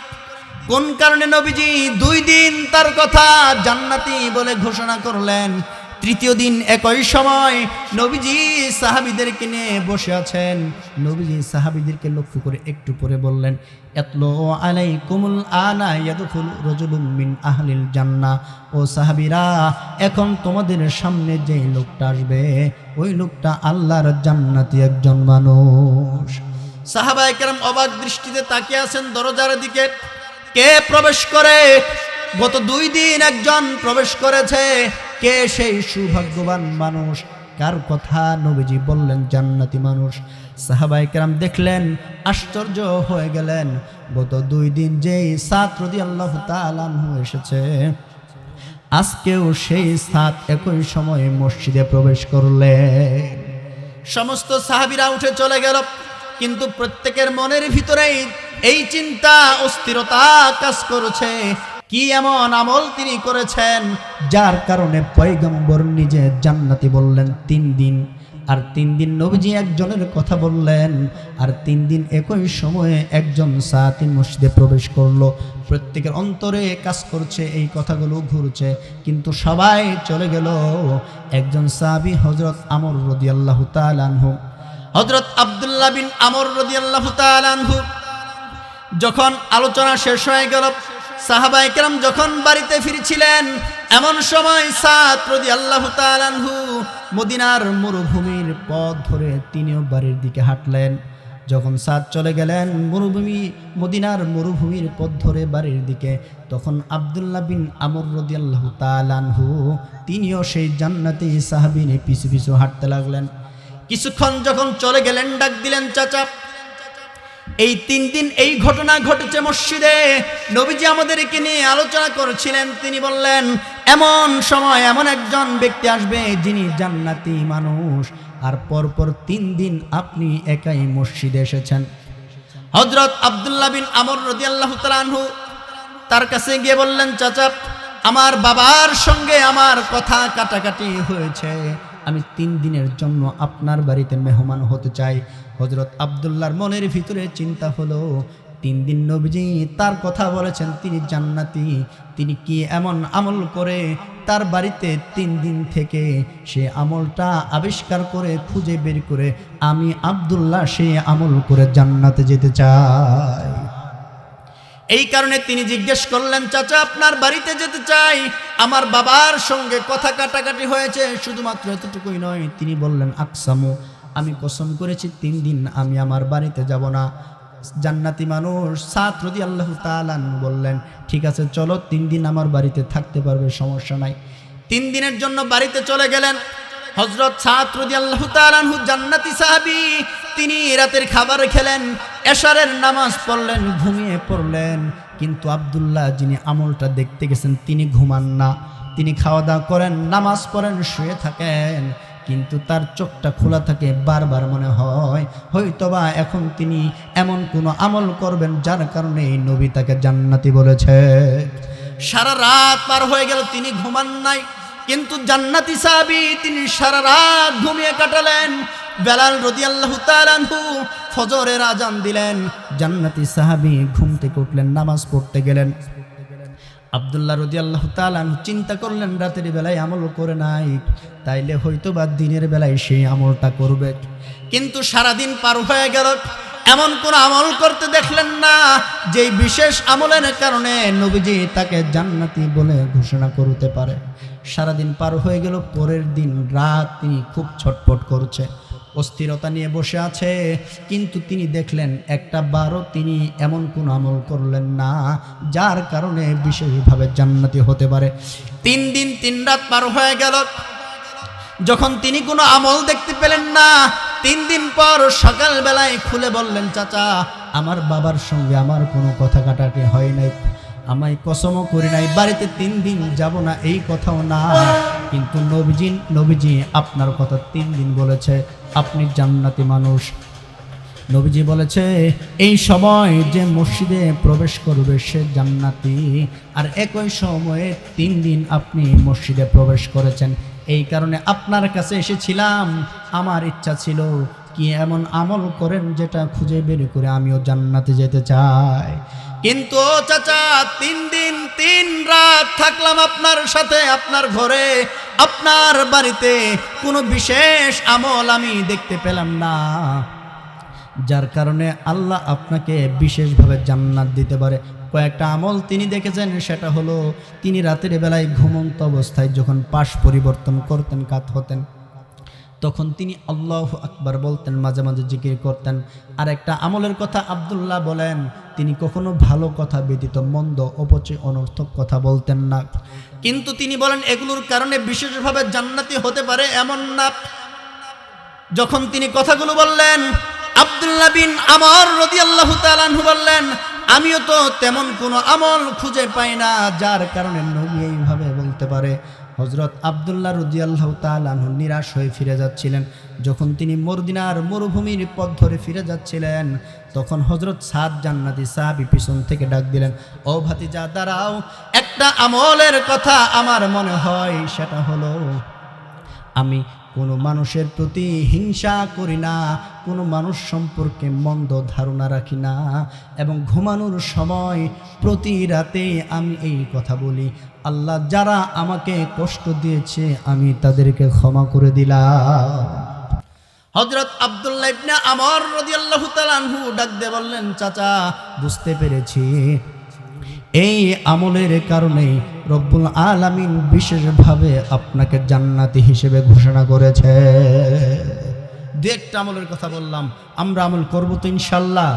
কোন কারণে নবীজি 2 দিন তার কথা জান্নাতি বলে ঘোষণা করলেন, তৃতীয় দিন একই সময় নবীজি সাহাবীদেরকে নিয়ে বসে আছেন। নবীজি সাহাবীদেরকে লক্ষ্য করে একটু পরে বললেন, ইয়াতলু আলাইকুমুল আনা ইয়াদখুল রাজুলুম মিন আহলিল জান্নাহ, ও সাহাবীরা, এখন তোমাদের সামনে যে লোকটা আসবে ওই লোকটা আল্লাহর জান্নাতি একজন মানুষ। সাহাবায়ে কেরাম অবাক দৃষ্টিতে তাকিয়ে আছেন দরজার দিকে। কে প্রবেশ করে? গত 2 দিন একজন প্রবেশ করেছে। কে সেই সৌভাগ্যবান মানুষ? কার কথা নবীজি বললেন জান্নাতি মানুষ? সাহাবায়ে কেরাম দেখলেন, আশ্চর্য হয়ে গেলেন। গত 2 দিন যেই সাদ রাদিয়াল্লাহু তাআলা আনহু এসেছে, আজকেও সেই সাদ একই সময়ে মসজিদে প্রবেশ করলেন। সমস্ত সাহাবীরা উঠে চলে গেল, কিন্তু প্রত্যেকের মনের ভিতরেই এই চিন্তা, অস্থিরতা কাজ করছে। কি এমন আমল তিনি করেছেন যার কারণে পয়গম্বর নিজে জান্নাতি বললেন 3 দিন। আর 3 দিন নবীজি একজনের কথা বললেন, আর 3 দিন একই সময়ে একজন সাহাবী মসজিদে প্রবেশ করলো। প্রত্যেকের অন্তরে কাজ করছে, এই কথাগুলো ঘুরছে, কিন্তু সবাই চলে গেল। একজন সাহাবী হযরত আমর রাদিয়াল্লাহু তাআলা আনহু, হযরত আব্দুল্লাহ বিন আমর রাদিয়াল্লাহু তাআলা আনহু, যখন আলোচনা শেষ হয়ে গেল, সাহাবায়ে কেরাম যখন বাড়িতে ফিরছিলেন, এমন সময় সাদ রাদিয়াল্লাহু তাআলা আনহু মদিনার মরুভূমির পথ ধরে তিনিও বাড়ির দিকে হাঁটলেন। যখন সাদ চলে গেলেন মদিনার মরুভূমির পথ ধরে বাড়ির দিকে, তখন আব্দুল্লাহ বিন আমর রাদিয়াল্লাহু তাআলা আনহু তিনিও সেই জান্নাতি সাহাবী নিয়ে পিছু পিছু হাঁটতে লাগলেন। কিছুক্ষণ যখন চলে গেলেন, ডাক দিলেন, চাচা, এই 3 দিন এই ঘটনা ঘটেছে মসজিদে। নবীজি আমাদেরকে নিয়ে আলোচনা করেছিলেন। তিনি বললেন, এমন সময় এমন একজন ব্যক্তি আসবে যিনি জান্নাতি মানুষ, আর পরপর 3 দিন আপনি একাই মসজিদে এসেছেন। হযরত আব্দুল্লাহ বিন আমর রাদিয়াল্লাহু তাআলা আনহু তার কাছে গিয়ে বললেন, চাচা, আমার বাবার সঙ্গে আমার কথা কাটাকাটি হয়েছে, আমি 3 দিনের জন্য আপনার বাড়িতে মেহমান হতে চাই। হযরত আব্দুল্লাহর মনের ভিতরে চিন্তা হলো, 3 দিন নবীজি তার কথা বলেছেন তিনি জান্নাতি, তিনি কি এমন আমল করে তার বাড়িতে 3 দিন থেকে সে আমলটা আবিষ্কার করে খুঁজে বের করে আমি আব্দুল্লাহ সেই আমল করে জান্নাতে যেতে চাই। এই কারণে তিনি জিজ্ঞেস করলেন, চাচা, আপনার বাড়িতে যেতে চাই, আমার বাবার সঙ্গে কথা কাটাকাটি হয়েছে, শুধুমাত্র এতটুকুই নয়। তিনি বললেন, আকসামু, আমি কসম করেছি 3 দিন আমি আমার বাড়িতে যাব না। জান্নাতি মানুষ সাদ রাদিয়াল্লাহু তাআলা বললেন, ঠিক আছে, চলো, 3 দিন আমার বাড়িতে থাকতে পারবে, সমস্যা নাই। 3 দিনের জন্য বাড়িতে চলে গেলেন। হযরত সাদ রাদিয়াল্লাহু তাআলা জান্নাতি সাহাবী, তিনি রাতের খাবার খেলেন, এশারের নামাজ পড়লেন, ঘুমিয়ে পড়লেন। কিন্তু আব্দুল্লাহ যিনি আমলটা দেখতে গেছেন তিনি ঘুমান না, তিনি খাওয়া দাওয়া করেন, নামাজ পড়েন, শুয়ে থাকেন, কিন্তু তার চোখটা খোলা থাকে। বারবার মনে হয় হয়তোবা এখন তিনি এমন কোনো আমল করবেন যার কারণে এই নবী তাকে জান্নাতি বলেছে। সারা রাত পার হয়ে গেল, তিনি ঘুমান নাই। কিন্তু জান্নাতি সাহাবী তিনি সারা রাত ঘুমিয়ে কাটালেন। বেলাল রাদিয়াল্লাহু তাআলা আনহু ফজরের আজান দিলেন, জান্নাতি সাহাবী ঘুম থেকে উঠলেন, নামাজ পড়তে গেলেন। আব্দুল্লাহ রাদিয়াল্লাহু তাআলা চিন্তা করলেন, রাতের বেলায় আমল করে নাই, তাইলে হয়তো বা দিনের বেলায় সেই আমলটা করবে। কিন্তু সারাদিন পার হয়ে গেল, এমন কোন আমল করতে দেখলেন না যেই বিশেষ আমলের কারণে নবীজি তাকে জান্নাতি বলে ঘোষণা করতে পারে। সারাদিন পার হয়ে গেল, পরের দিন রাত তিনি খুব ছটফট করছে, অস্থিরতা নিয়ে বসে আছে, কিন্তু তিনি দেখলেন একটা বারও তিনি এমন কোন আমল করলেন না যার কারণে বিশেষভাবে জান্নাতি হতে পারে। 3 দিন 3 রাত পার হয়ে গেল, যখন তিনি কোনো আমল দেখতে পেলেন না, 3 দিন পর সকালবেলায় খুলে বললেন, চাচা আমার বাবার সঙ্গে আমার কোনো কথা কাটাকাটি হয় নাই, আমায় কসমও করি নাই, বাড়িতে 3 দিন যাব না এই কথাও না, কিন্তু নবীজি আপনার কথা 3 দিন বলেছে, আপনি জান্নাতি মানুষ। নবীজি বলেছে এই সময় যে মসজিদে প্রবেশ করবে সে জান্নাতি, আর একই সময়ে 3 দিন আপনি মসজিদে প্রবেশ করেছেন, এই কারণে আপনার কাছে এসেছিলাম। আমার ইচ্ছা ছিল কি এমন আমল করেন যেটা খুঁজে বের করে আমিও জান্নাতে যেতে চাই। কিন্তু চাচা 3 দিন 3 রাত থাকলাম আপনার সাথে, আপনার ঘরে, আপনার বাড়িতে, কোনো বিশেষ আমল আমি দেখতে পেলাম না যার কারণে আল্লাহ আপনাকে বিশেষভাবে জান্নাত দিতে পারে। কয়েকটা আমল তিনি দেখেছেন, সেটা হলো তিনি রাতের বেলায় ঘুমন্ত অবস্থায় যখন পাশ পরিবর্তন করতেন, কাত হতেন, তখন তিনি আল্লাহু আকবার বলতেন, মাঝে মাঝে জিকির করতেন। আর একটা আমলের কথা আব্দুল্লাহ বলেন, তিনি কখনো ভালো কথা ব্যতীত মন্দ অপচয় অনর্থক কথা বলতেন না, কিন্তু তিনি বলেন এগুলোর কারণে বিশেষভাবে জান্নাতি হতে পারে এমন না। যখন তিনি কথাগুলো বললেন, আব্দুল্লাহ বিন আমর রাদিয়াল্লাহু তাআলা আনহু বললেন, আমিও তো তেমন কোনো আমল খুঁজে পাই না যার কারণে নবী এইভাবে বলতে পারে। হযরত আব্দুল্লাহ রাদিয়াল্লাহু তাআলা আনহু নিরাশ হয়ে ফিরে যাচ্ছিলেন। যখন তিনি মদিনার মরুভূমির পথ ধরে ফিরে যাচ্ছিলেন, তখন হযরত সাদ জান্নাতি সাহাবী পিছন থেকে ডাক দিলেন, ও ভাতিজা দাঁড়াও, একটা আমলের কথা আমার মনে হয়, সেটা হলো আমি কোনো মানুষের প্রতি হিংসা করি না, কোনো মানুষ সম্পর্কে মন্দ ধারণা রাখি না, এবং ঘুমানোর সময় প্রতি রাতে আমি এই কথা বলি, আল্লাহ যারা আমাকে কষ্ট দিয়েছে আমি তাদেরকে ক্ষমা করে দিলাম। হযরত আব্দুল্লাহ ইবনে আমর রাদিয়াল্লাহু তাআলা আনহু ডাক দিয়ে বললেন, চাচা বুঝতে পেরেছি, এই আমলের কারণে রব্বুল আলামিন বিশেষভাবে আপনাকে জান্নাতি হিসেবে ঘোষণা করেছে। দু একটা আমলের কথা বললাম, আমরা আমল করব তো ইনশাল্লাহ?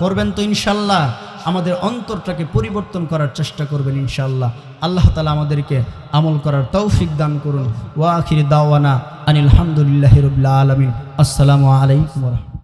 করবেন তো ইনশাল্লাহ? আমাদের অন্তরটাকে পরিবর্তন করার চেষ্টা করবেন ইনশাল্লাহ। আল্লাহ তাআলা আমাদেরকে আমল করার তৌফিক দান করুন। ওয়া আখিরি দাওয়ানা আনিল হামদুলিল্লাহি রাব্বিল আলামিন। আসসালামু আলাইকুম ওয়া রাহমাতুল্লাহ।